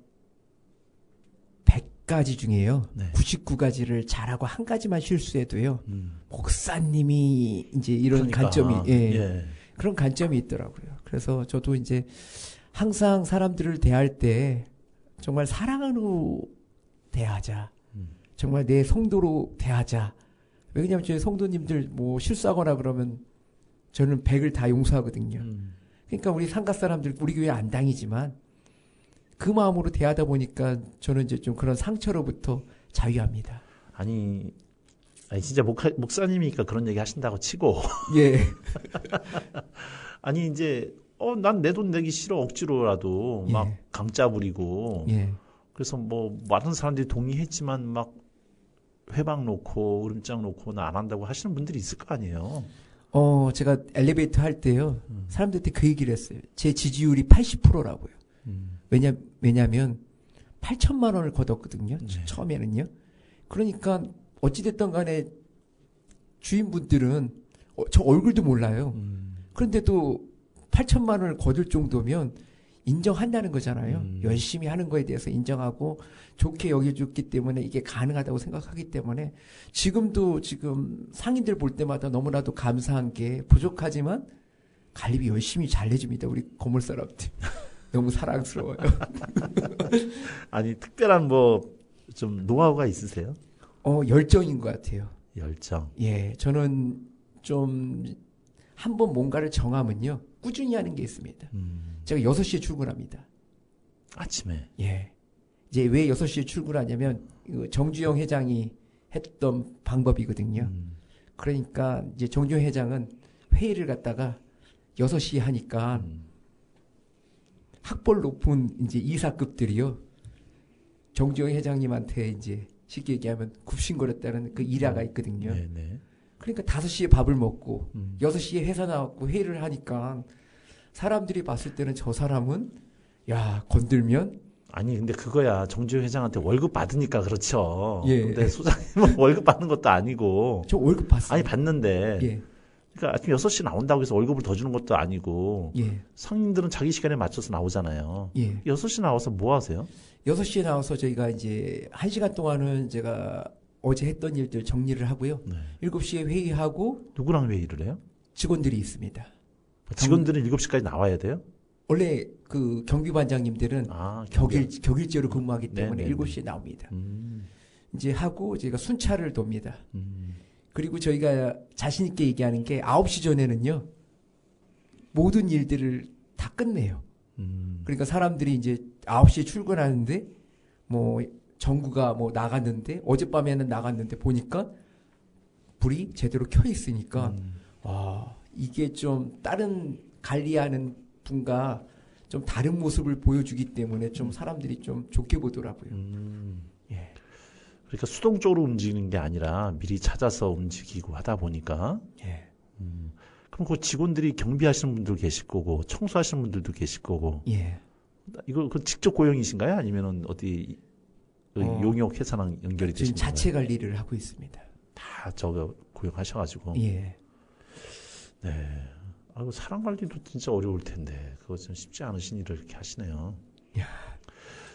100가지 중에요. 네. 99가지를 잘하고 한 가지만 실수해도요. 목사님이 이제 이런 그러니까, 관점이 예. 그런 관점이 있더라고요. 그래서 저도 이제 항상 사람들을 대할 때 정말 사랑으로 대하자. 정말 내 성도로 대하자. 왜냐하면 저희 성도님들 뭐 실수하거나 그러면 저는 100을 다 용서하거든요. 그러니까 우리 상가 사람들 우리 교회 안 당이지만 그 마음으로 대하다 보니까 저는 이제 좀 그런 상처로부터 자유합니다. 아니 진짜 목사님이니까 그런 얘기 하신다고 치고. 예. 아니 이제 난 내 돈 내기 싫어 억지로라도 막 예. 강짜 부리고. 예. 그래서 뭐 많은 사람들이 동의했지만 막 회방 놓고 으름장 놓고 나 안 한다고 하시는 분들이 있을 거 아니에요. 제가 엘리베이터 할 때요. 사람들한테 그 얘기를 했어요. 제 지지율이 80%라고요. 왜냐면 8천만 원을 걷었거든요. 네. 처음에는요. 그러니까 어찌됐든 간에 주인분들은 저 얼굴도 몰라요. 그런데도 8천만 원을 거둘 정도면 인정한다는 거잖아요. 열심히 하는 거에 대해서 인정하고 좋게 여겨줬기 때문에 이게 가능하다고 생각하기 때문에 지금도 지금 상인들 볼 때마다 너무나도 감사한 게 부족하지만 관리비 열심히 잘 내줍니다. 우리 건물 사람들. 너무 사랑스러워요. 아니 특별한 뭐 좀 노하우가 있으세요? 열정인 것 같아요. 열정. 예, 저는 좀 한번 뭔가를 정하면요 꾸준히 하는 게 있습니다. 제가 6시에 출근합니다. 아침에. 예. 이제 왜 6시에 출근하냐면 정주영 회장이 했던 방법이거든요. 그러니까 이제 정주영 회장은 회의를 갖다가 6시에 하니까 학벌 높은 이제 이사급들이요. 정주영 회장님한테 이제 쉽게 얘기하면 굽신거렸다는 그 일화가 있거든요. 네네. 그러니까 5시에 밥을 먹고 6시에 회사 나왔고 회의를 하니까 사람들이 봤을 때는 저 사람은 야 건들면 아니 근데 그거야 정주영 회장한테 월급 받으니까 그렇죠. 예. 근데 소장님은 월급 받는 것도 아니고. 저 월급 받습니다. 아니 받는데. 예. 그러니까 아침 6시 나온다고 해서 월급을 더 주는 것도 아니고. 예. 상인들은 자기 시간에 맞춰서 나오잖아요. 예. 6시 나와서 뭐 하세요? 6시에 나와서 저희가 이제 1시간 동안은 제가 어제 했던 일들 정리를 하고요. 네. 7시에 회의하고 누구랑 회의를 해요? 직원들이 있습니다. 직원들은 7시까지 나와야 돼요? 원래 그 경비반장님들은 격일제로 근무하기 때문에 네네네. 7시에 나옵니다. 이제 하고 저희가 순찰을 돕니다. 그리고 저희가 자신 있게 얘기하는 게 9시 전에는요. 모든 일들을 다 끝내요. 그러니까 사람들이 이제 9시에 출근하는데 뭐 전구가 뭐 나갔는데 어젯밤에는 나갔는데 보니까 불이 제대로 켜 있으니까 와 이게 좀 다른 관리하는 분과 좀 다른 모습을 보여주기 때문에 좀 사람들이 좀 좋게 보더라고요. 예. 그러니까 수동적으로 움직이는 게 아니라 미리 찾아서 움직이고 하다 보니까. 예. 그럼 그 직원들이 경비하시는 분들 계실 거고 청소하시는 분들도 계실 거고. 예. 이거 그 직접 고용이신가요? 아니면은 어디 용역 회사랑 연결이 되신 지금 건가요? 자체 관리를 하고 있습니다. 다 저거 고용하셔가지고. 예. 네. 아이고 사람 관리도 진짜 어려울 텐데 그거 좀 쉽지 않으신 일을 이렇게 하시네요. 야.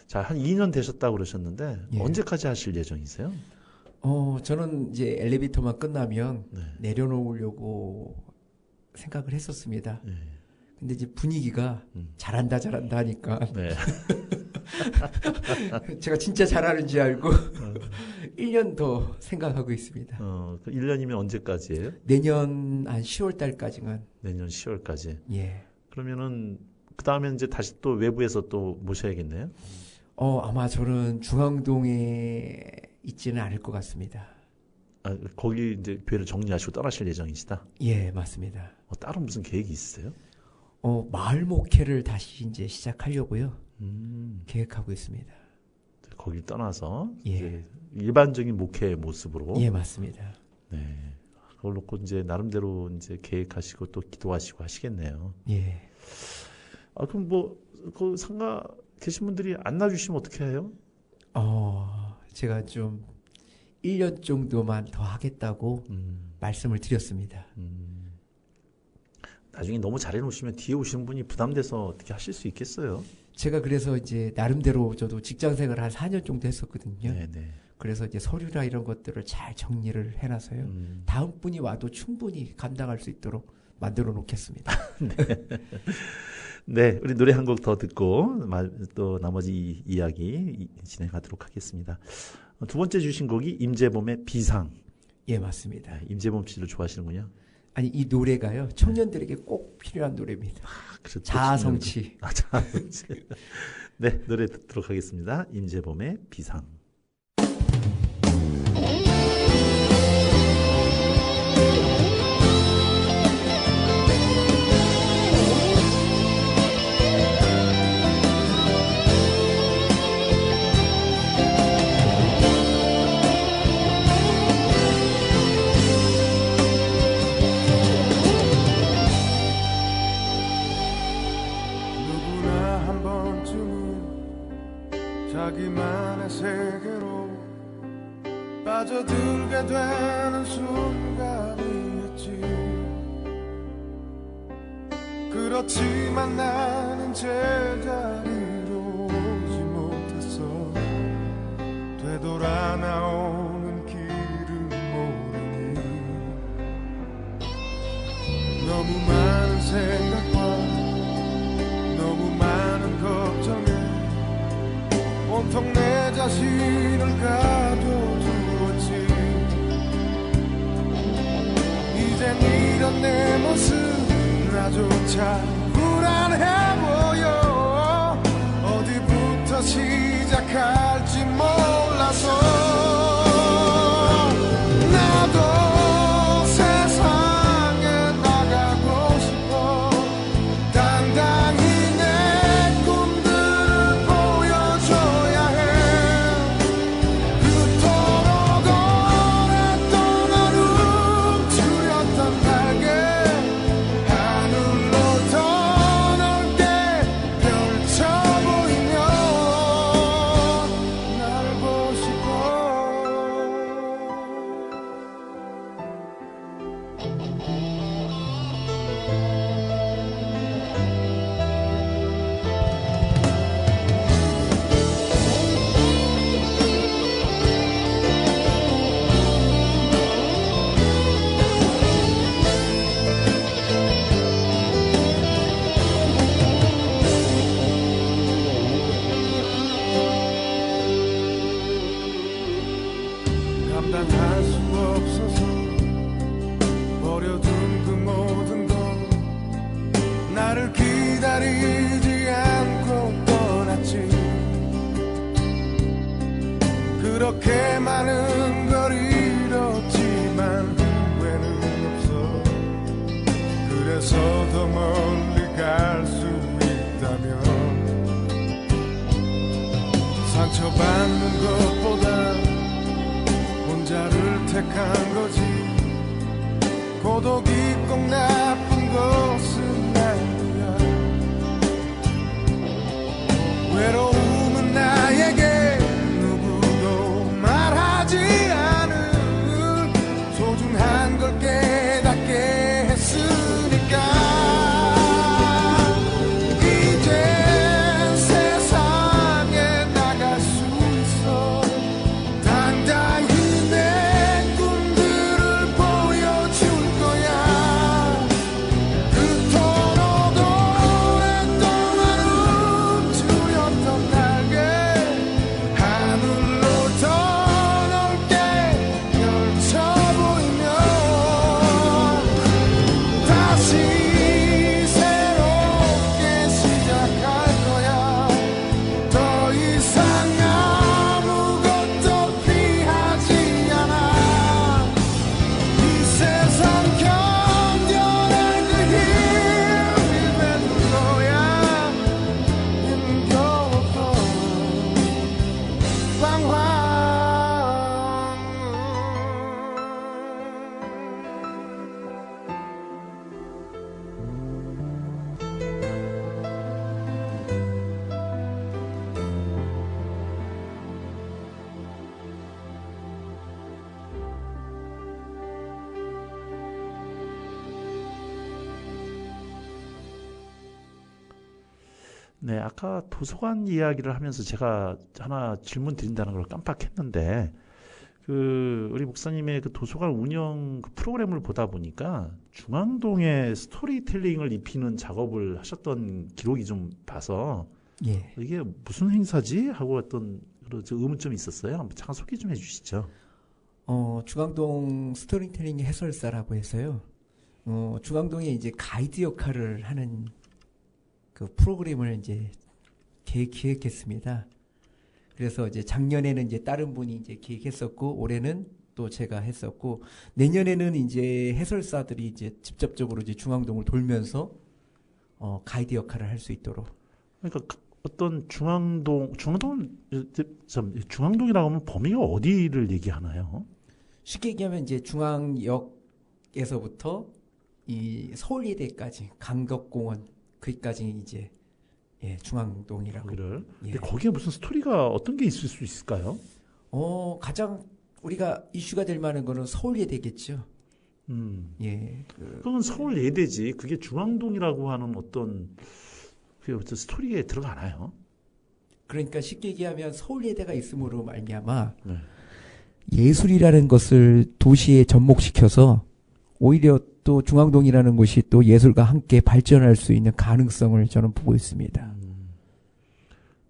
자, 한 2년 되셨다고 그러셨는데 예. 언제까지 하실 예정이세요? 저는 이제 엘리베이터만 끝나면 네. 내려놓으려고 생각을 했었습니다. 네. 근데 이제 분위기가 잘한다 하니까 네. 제가 진짜 잘하는지 알고 1년 더 생각하고 있습니다. 그 1년이면 언제까지예요? 내년 한 10월 달까지는. 내년 10월까지. 예. 그러면은 그 다음에 이제 다시 또 외부에서 또 모셔야겠네요. 아마 저는 중앙동에 있지는 않을 것 같습니다. 아, 거기 이제 교회를 정리하시고 떠나실 예정이시다. 예, 맞습니다. 다른 무슨 계획이 있으세요? 마을 목회를 다시 이제 시작하려고요. 계획하고 있습니다. 거길 떠나서 예. 이제 일반적인 목회의 모습으로. 예, 맞습니다. 네. 그걸 놓고 이제 나름대로 이제 계획하시고 또 기도하시고 하시겠네요. 예. 그럼 그 상가 계신 분들이 안 놔주시면 어떻게 해요? 제가 좀 1년 정도만 더 하겠다고 말씀을 드렸습니다. 나중에 너무 잘해놓으시면 뒤에 오시는 분이 부담돼서 어떻게 하실 수 있겠어요? 제가 그래서 이제 나름대로 저도 직장 생활을 한 4년 정도 했었거든요. 네네. 그래서 이제 서류나 이런 것들을 잘 정리를 해놔서요. 다음 분이 와도 충분히 감당할 수 있도록 만들어 놓겠습니다. 네, 우리 노래 한 곡 더 듣고 또 나머지 이야기 진행하도록 하겠습니다. 두 번째 주신 곡이 임재범의 비상. 예, 맞습니다. 네, 임재범 씨를 좋아하시는군요. 아니 이 노래가요 청년들에게 꼭 필요한 노래입니다. 그렇죠. 자아성취. 자아성취. 네, 노래 듣도록 하겠습니다. 임재범의 비상. 누구나 한 번쯤은 자기만의 세계로 빠져들게 되는 순간이었지. 그렇지만 나는 제자리로 오지 못했어. 되돌아 나오는 길을 모르니 너무 많은 생각과 너무 많은 것 도통 내 자신을 가둬두었지. 이젠 이런 내 모습 나조차 불안해 보여. 어디부터 시작할지 몰라서 나도 세상에 나가고 싶어. 당당히 내 꿈들을 보여줘야 해. 그토록 오랫동안 움츠렸던 날개 하늘로 더 넓게 펼쳐보이며 날고 싶어. 감당할 수 없어서 버려둔 그 모든 건 나를 기다리지 않고 떠났지. 그렇게 많은 걸 잃었지만 후회는 없어. 그래서 더 멀리 갈 수 있다면 상처받는 것보다 혼자를 택한 거지. 고독이 꼭 나쁜 것은 아니야. 외로움은 나에게 누구도 말하지 않은 소중한 걸 깨닫게 했으니까. 이제 세상에 나갈 수 있어. 당당히 내 꿈들을 보여줄 거야. 그토록 오랫동안 움츠렸던 날개 하늘로 더 넓게 펼쳐보이며 다시 새롭게 시작할 거야. 더 이상 아무것도 피하지 않아. 이 세상 견뎌낼 그 힘이 되는 거야. 힘겨웠던 방황. 네, 아까 도서관 이야기를 하면서 제가 하나 질문 드린다는 걸 깜빡했는데, 우리 목사님의 그 도서관 운영 그 프로그램을 보다 보니까 중앙동에 스토리텔링을 입히는 작업을 하셨던 기록이 좀 봐서, 예. 이게 무슨 행사지? 하고 어떤 그런 의문점이 있었어요. 한번 잠깐 소개 좀 해주시죠. 중앙동 스토리텔링 해설사라고 해서요. 중앙동에 이제 가이드 역할을 하는 그 프로그램을 이제 기획했습니다. 그래서 이제 작년에는 이제 다른 분이 이제 기획했었고, 올해는 또 제가 했었고, 내년에는 이제 해설사들이 이제 직접적으로 이제 중앙동을 돌면서 가이드 역할을 할 수 있도록. 그러니까 어떤 중앙동이라고 하면 범위가 어디를 얘기하나요? 쉽게 얘기하면 이제 중앙역에서부터 이 서울예대까지 강덕공원 거기까지 이제 중앙동이라고. 근데 예. 거기에 무슨 스토리가 어떤 게 있을 수 있을까요? 가장 우리가 이슈가 될 만한 거는 서울예대겠죠. 예. 그건 서울 예대지. 그게 중앙동이라고 하는 어떤 스토리에 들어가나요? 그러니까 쉽게 얘기하면 서울예대가 있음으로 말미암아 네. 예술이라는 것을 도시에 접목시켜서 오히려 또 중앙동이라는 곳이 또 예술과 함께 발전할 수 있는 가능성을 저는 보고 있습니다.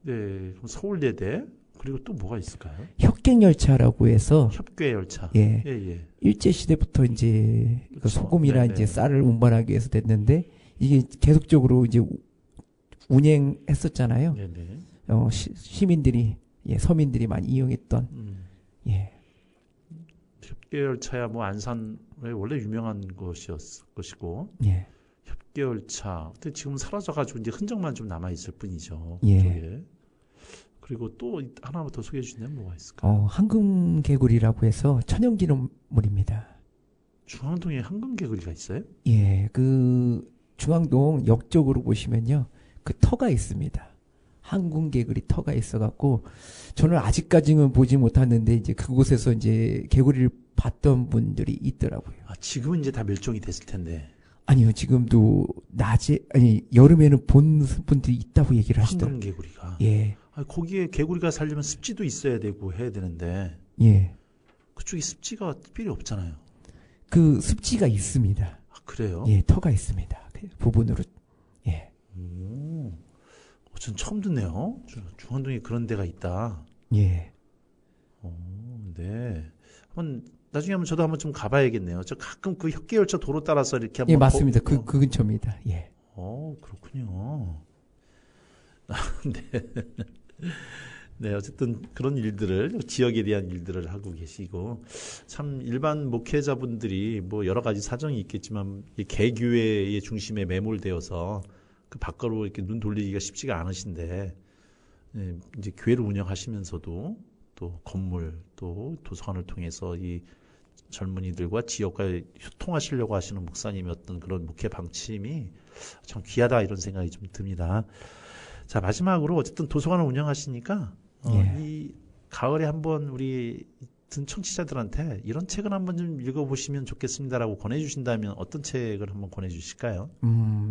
네, 그럼 서울예대, 그리고 또 뭐가 있을까요? 협객열차라고 해서 협궤열차. 예. 예. 일제 시대부터 이제 그 그렇죠. 소금이나 네네. 이제 쌀을 운반하기 위해서 됐는데 이게 계속적으로 이제 운행했었잖아요. 네네. 시민들이 서민들이 많이 이용했던 예. 협궤열차야 뭐 안산에 원래 유명한 것이었을 것이고 예. 협궤열차. 근데 지금 사라져가지고 이제 흔적만 좀 남아 있을 뿐이죠. 예. 그쪽에. 그리고 또 하나만 더 소개해 주시면 뭐가 있을까요? 황금개구리라고 해서 천연기념물입니다. 중앙동에 황금개구리가 있어요? 예, 그 중앙동 역 쪽으로 보시면요, 그 터가 있습니다. 황금개구리 터가 있어갖고 저는 아직까지는 보지 못했는데 이제 그곳에서 이제 개구리를 봤던 분들이 있더라고요. 아, 지금은 이제 다 멸종이 됐을 텐데. 아니요, 지금도 여름에는 본 분들이 있다고 얘기를 하시더라고요. 황금개구리가. 예, 아, 거기에 개구리가 살려면 습지도 있어야 되고 해야 되는데 예, 그쪽에 습지가 특별히 없잖아요. 그 습지가 있습니다. 아, 그래요? 예, 터가 있습니다. 그 부분으로. 예, 전 처음 듣네요. 중앙동에 그런 데가 있다. 예. 네. 나중에 한번 저도 한번 좀 가봐야겠네요. 저 가끔 그 협계열차 도로 따라서 이렇게 한번 예, 맞습니다. 그 근처입니다. 예. 그렇군요. 네. 네, 어쨌든 그런 일들을, 지역에 대한 일들을 하고 계시고, 참 일반 목회자분들이 뭐 여러 가지 사정이 있겠지만, 이 개교회의 중심에 매몰되어서 그 밖으로 이렇게 눈 돌리기가 쉽지가 않으신데, 네, 이제 교회를 운영하시면서도 또 건물, 또 도서관을 통해서 이 젊은이들과 지역과 소통하시려고 하시는 목사님의 어떤 그런 목회 방침이 참 귀하다 이런 생각이 좀 듭니다. 자, 마지막으로 어쨌든 도서관을 운영하시니까 이 가을에 한번 우리 청취자들한테 이런 책을 한번 좀 읽어보시면 좋겠습니다라고 권해주신다면 어떤 책을 한번 권해주실까요?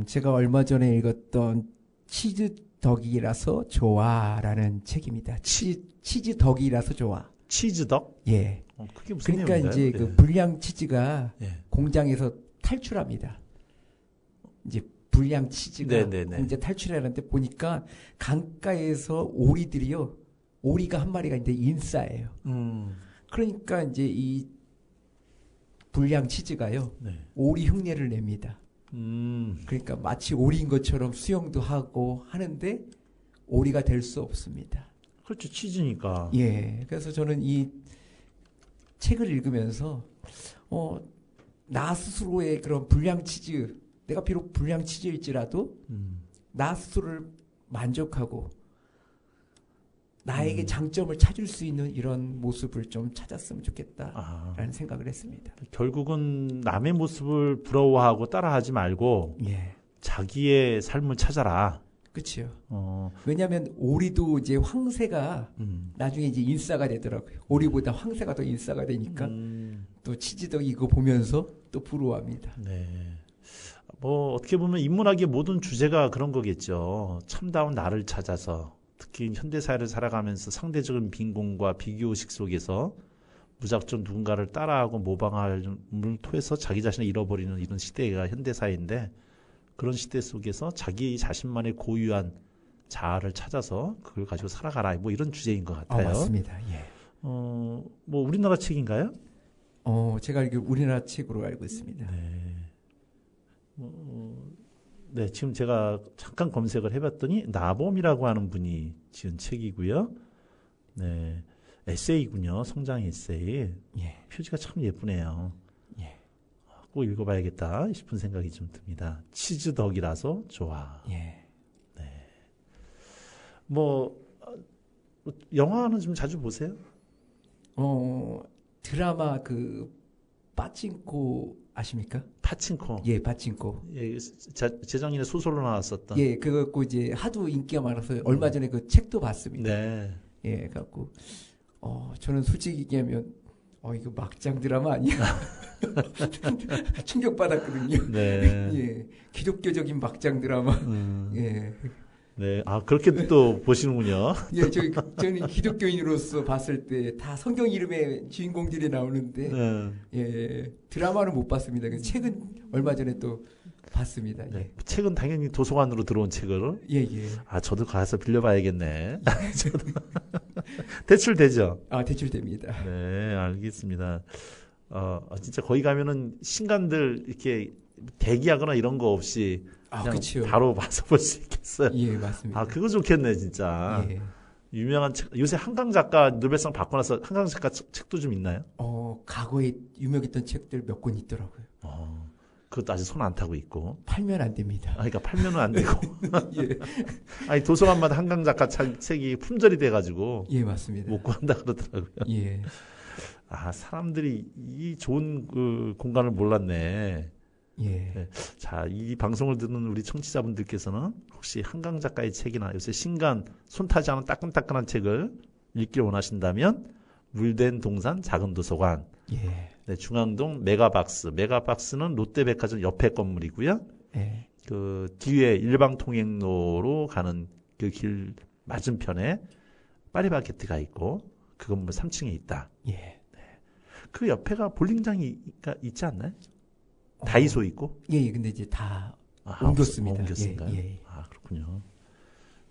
제가 얼마 전에 읽었던 치즈덕이라서 좋아라는 책입니다. 치즈덕이라서 좋아. 치즈덕? 예. 그게 무슨 그러니까 내용인가요? 이제 네. 그 불량 치즈가 네. 공장에서 탈출합니다. 이제 불량 치즈가 네네네. 이제 탈출하는데 보니까 강가에서 오리들이요. 오리가 한 마리가 이제 인싸예요. 그러니까 이제 이 불량 치즈가요. 네. 오리 흉내를 냅니다. 그러니까 마치 오리인 것처럼 수영도 하고 하는데 오리가 될 수 없습니다. 그렇죠. 치즈니까. 예. 그래서 저는 이 책을 읽으면서 나 스스로의 그런 불량 치즈, 내가 비록 불량 치즈일지라도 나 스스로를 만족하고 나에게 장점을 찾을 수 있는 이런 모습을 좀 찾았으면 좋겠다라는 생각을 했습니다. 결국은 남의 모습을 부러워하고 따라하지 말고 예. 자기의 삶을 찾아라. 그렇죠. 왜냐하면 오리도 이제 황새가 나중에 이제 인싸가 되더라고요. 오리보다 황새가 더 인싸가 되니까 또 치즈덕 이거 보면서 또 부러워합니다. 네. 뭐 어떻게 보면 인문학의 모든 주제가 그런 거겠죠. 참다운 나를 찾아서 특히 현대사회를 살아가면서 상대적인 빈곤과 비교의식 속에서 무작정 누군가를 따라하고 모방함을 통해서 자기 자신을 잃어버리는 이런 시대가 현대사회인데 그런 시대 속에서 자기 자신만의 고유한 자아를 찾아서 그걸 가지고 살아가라. 뭐 이런 주제인 것 같아요. 맞습니다. 예. 뭐 우리나라 책인가요? 제가 알기로 우리나라 책으로 알고 있습니다. 네, 지금 제가 잠깐 검색을 해봤더니 나범이라고 하는 분이 지은 책이고요. 네, 에세이군요. 성장 에세이. 예. 표지가 참 예쁘네요. 예. 꼭 읽어봐야겠다 싶은 생각이 좀 듭니다. 치즈덕이라서 좋아. 예. 뭐 영화는 좀 자주 보세요? 드라마 그 빠친코 아십니까? 파친코. 예, 빠친코. 예, 재작년에 소설로 나왔었던. 예, 그거 이제 하도 인기가 많아서 얼마 전에 그 책도 봤습니다. 네. 예, 갖고 저는 솔직히 얘기하면 이거 막장 드라마 아니야? 충격받았거든요. 네. 예, 기독교적인 막장 드라마. 예. 네, 그렇게 또 보시는군요. 예, 저는 기독교인으로서 봤을 때 다 성경 이름의 주인공들이 나오는데, 네. 예, 드라마는 못 봤습니다. 그래서 책은 얼마 전에 또 봤습니다. 예. 네. 책은 당연히 도서관으로 들어온 책을. 예, 예. 저도 가서 빌려봐야겠네. 저도. 대출되죠? 대출됩니다. 네, 알겠습니다. 진짜 거기 가면은 신간들 이렇게 대기하거나 이런 거 없이 그냥 그쵸. 바로 봐서 볼 수 있겠어요. 예, 맞습니다. 그거 좋겠네, 진짜. 예. 유명한 책, 요새 한강 작가 노벨상 받고 나서 한강 작가 책도 좀 있나요? 과거에 유명했던 책들 몇 권 있더라고요. 그것도 아직 손 안 타고 있고. 팔면 안 됩니다. 그러니까 팔면은 안 되고. 예. 아니, 도서관마다 한강 작가 책이 품절이 돼가지고. 예, 맞습니다. 못 구한다 그러더라고요. 예. 사람들이 이 좋은 그 공간을 몰랐네. 예. 네. 자, 이 방송을 듣는 우리 청취자분들께서는 혹시 한강 작가의 책이나 요새 신간 손 타지 않은 따끈따끈한 책을 읽기를 원하신다면 물된 동산 작은 도서관, 예. 네, 중앙동 메가박스는 롯데백화점 옆에 건물이고요. 예. 그 뒤에 일방통행로로 가는 그 길 맞은편에 파리바게트가 있고 그 건물 3층에 있다. 예. 그 옆에가 볼링장이 있지 않나요? 다이소 있고? 예, 근데 이제 다 옮겼습니다. 옮겼습니까? 예. 그렇군요.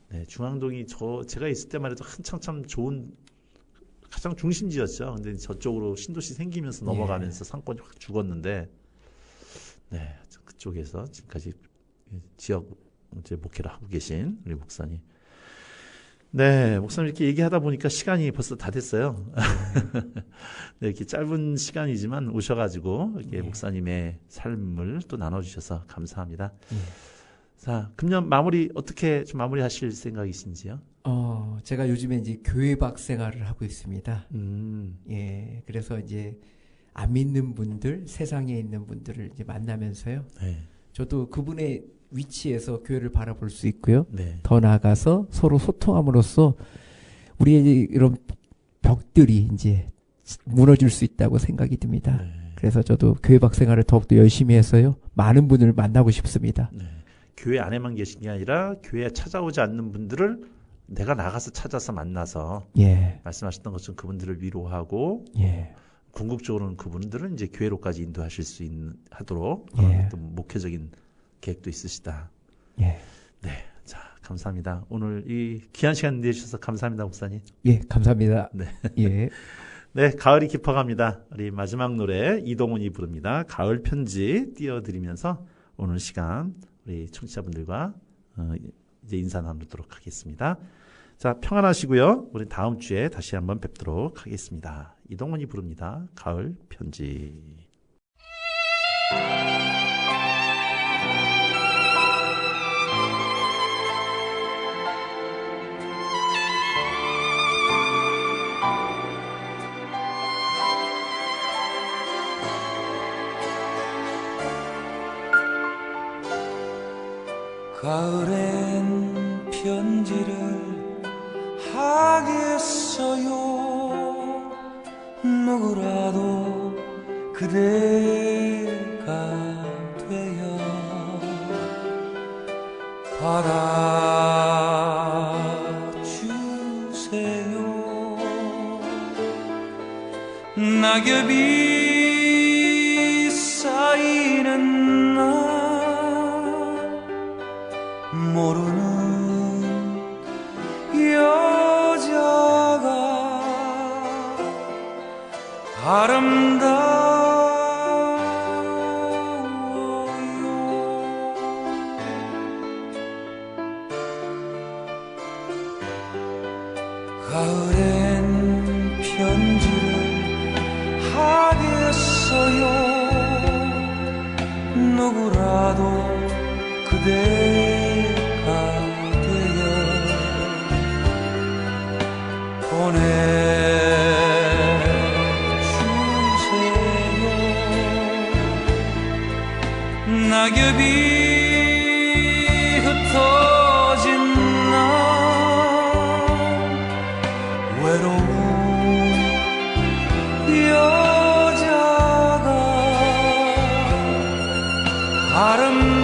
네, 중앙동이 제가 있을 때만 해도 한창 참 좋은, 가장 중심지였죠. 근데 저쪽으로 신도시 생기면서 넘어가면서 상권이 확 죽었는데, 네, 그쪽에서 지금까지 지역 이제 목회를 하고 계신 우리 목사님. 네, 목사님 이렇게 얘기하다 보니까 시간이 벌써 다 됐어요. 네, 이렇게 짧은 시간이지만 오셔가지고 이렇게 목사님의 삶을 또 나눠주셔서 감사합니다. 자, 금년 마무리 어떻게 좀 마무리하실 생각이신지요? 제가 요즘에 이제 교회박 생활을 하고 있습니다. 예, 그래서 이제 안 믿는 분들, 세상에 있는 분들을 이제 만나면서요. 네. 저도 그분의 위치에서 교회를 바라볼 수 있고요. 네. 더 나아가서 서로 소통함으로써 우리의 이런 벽들이 이제 무너질 수 있다고 생각이 듭니다. 네. 그래서 저도 교회박 생활을 더욱더 열심히 해서요. 많은 분을 만나고 싶습니다. 네. 교회 안에만 계신 게 아니라 교회에 찾아오지 않는 분들을 내가 나가서 찾아서 만나서 예. 말씀하셨던 것처럼 그분들을 위로하고 예. 궁극적으로는 그분들은 이제 교회로까지 인도하실 수 하도록 예. 또 목회적인 계획도 있으시다. 예. 네, 자 감사합니다. 오늘 이 귀한 시간 내주셔서 감사합니다, 목사님. 예, 감사합니다. 네, 예. 네, 가을이 깊어갑니다. 우리 마지막 노래 이동훈이 부릅니다. 가을 편지 띄워드리면서 오늘 시간 우리 청취자분들과 이제 인사 나누도록 하겠습니다. 자, 평안하시고요. 우리 다음 주에 다시 한번 뵙도록 하겠습니다. 이동훈이 부릅니다. 가을 편지. 가을엔 편지를 하겠어요. 누구라도 그대가 되어 받아주세요. 낙엽이 쌓이는 날 모르는 여자가 아름다워요. 가을엔 편지를 하겠어요. 누구라도 그대가 되어 보내주세요. 낙엽이 흩어진 날 외로운 여자가 아름다워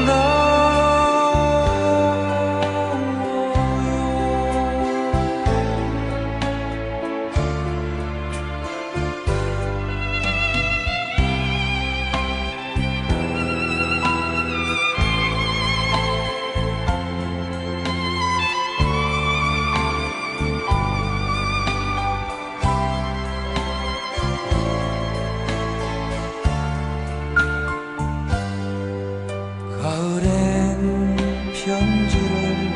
가을엔 편지를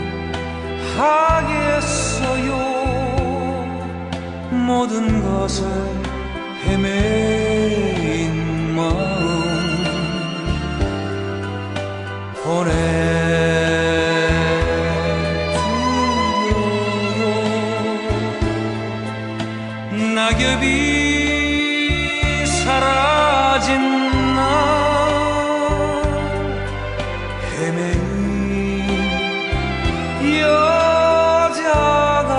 하겠어요. 모든 것을 헤매인 마음 보내드려요. 낙엽이 사라진 날 헤매인 여자가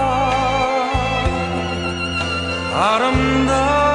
아름다워요.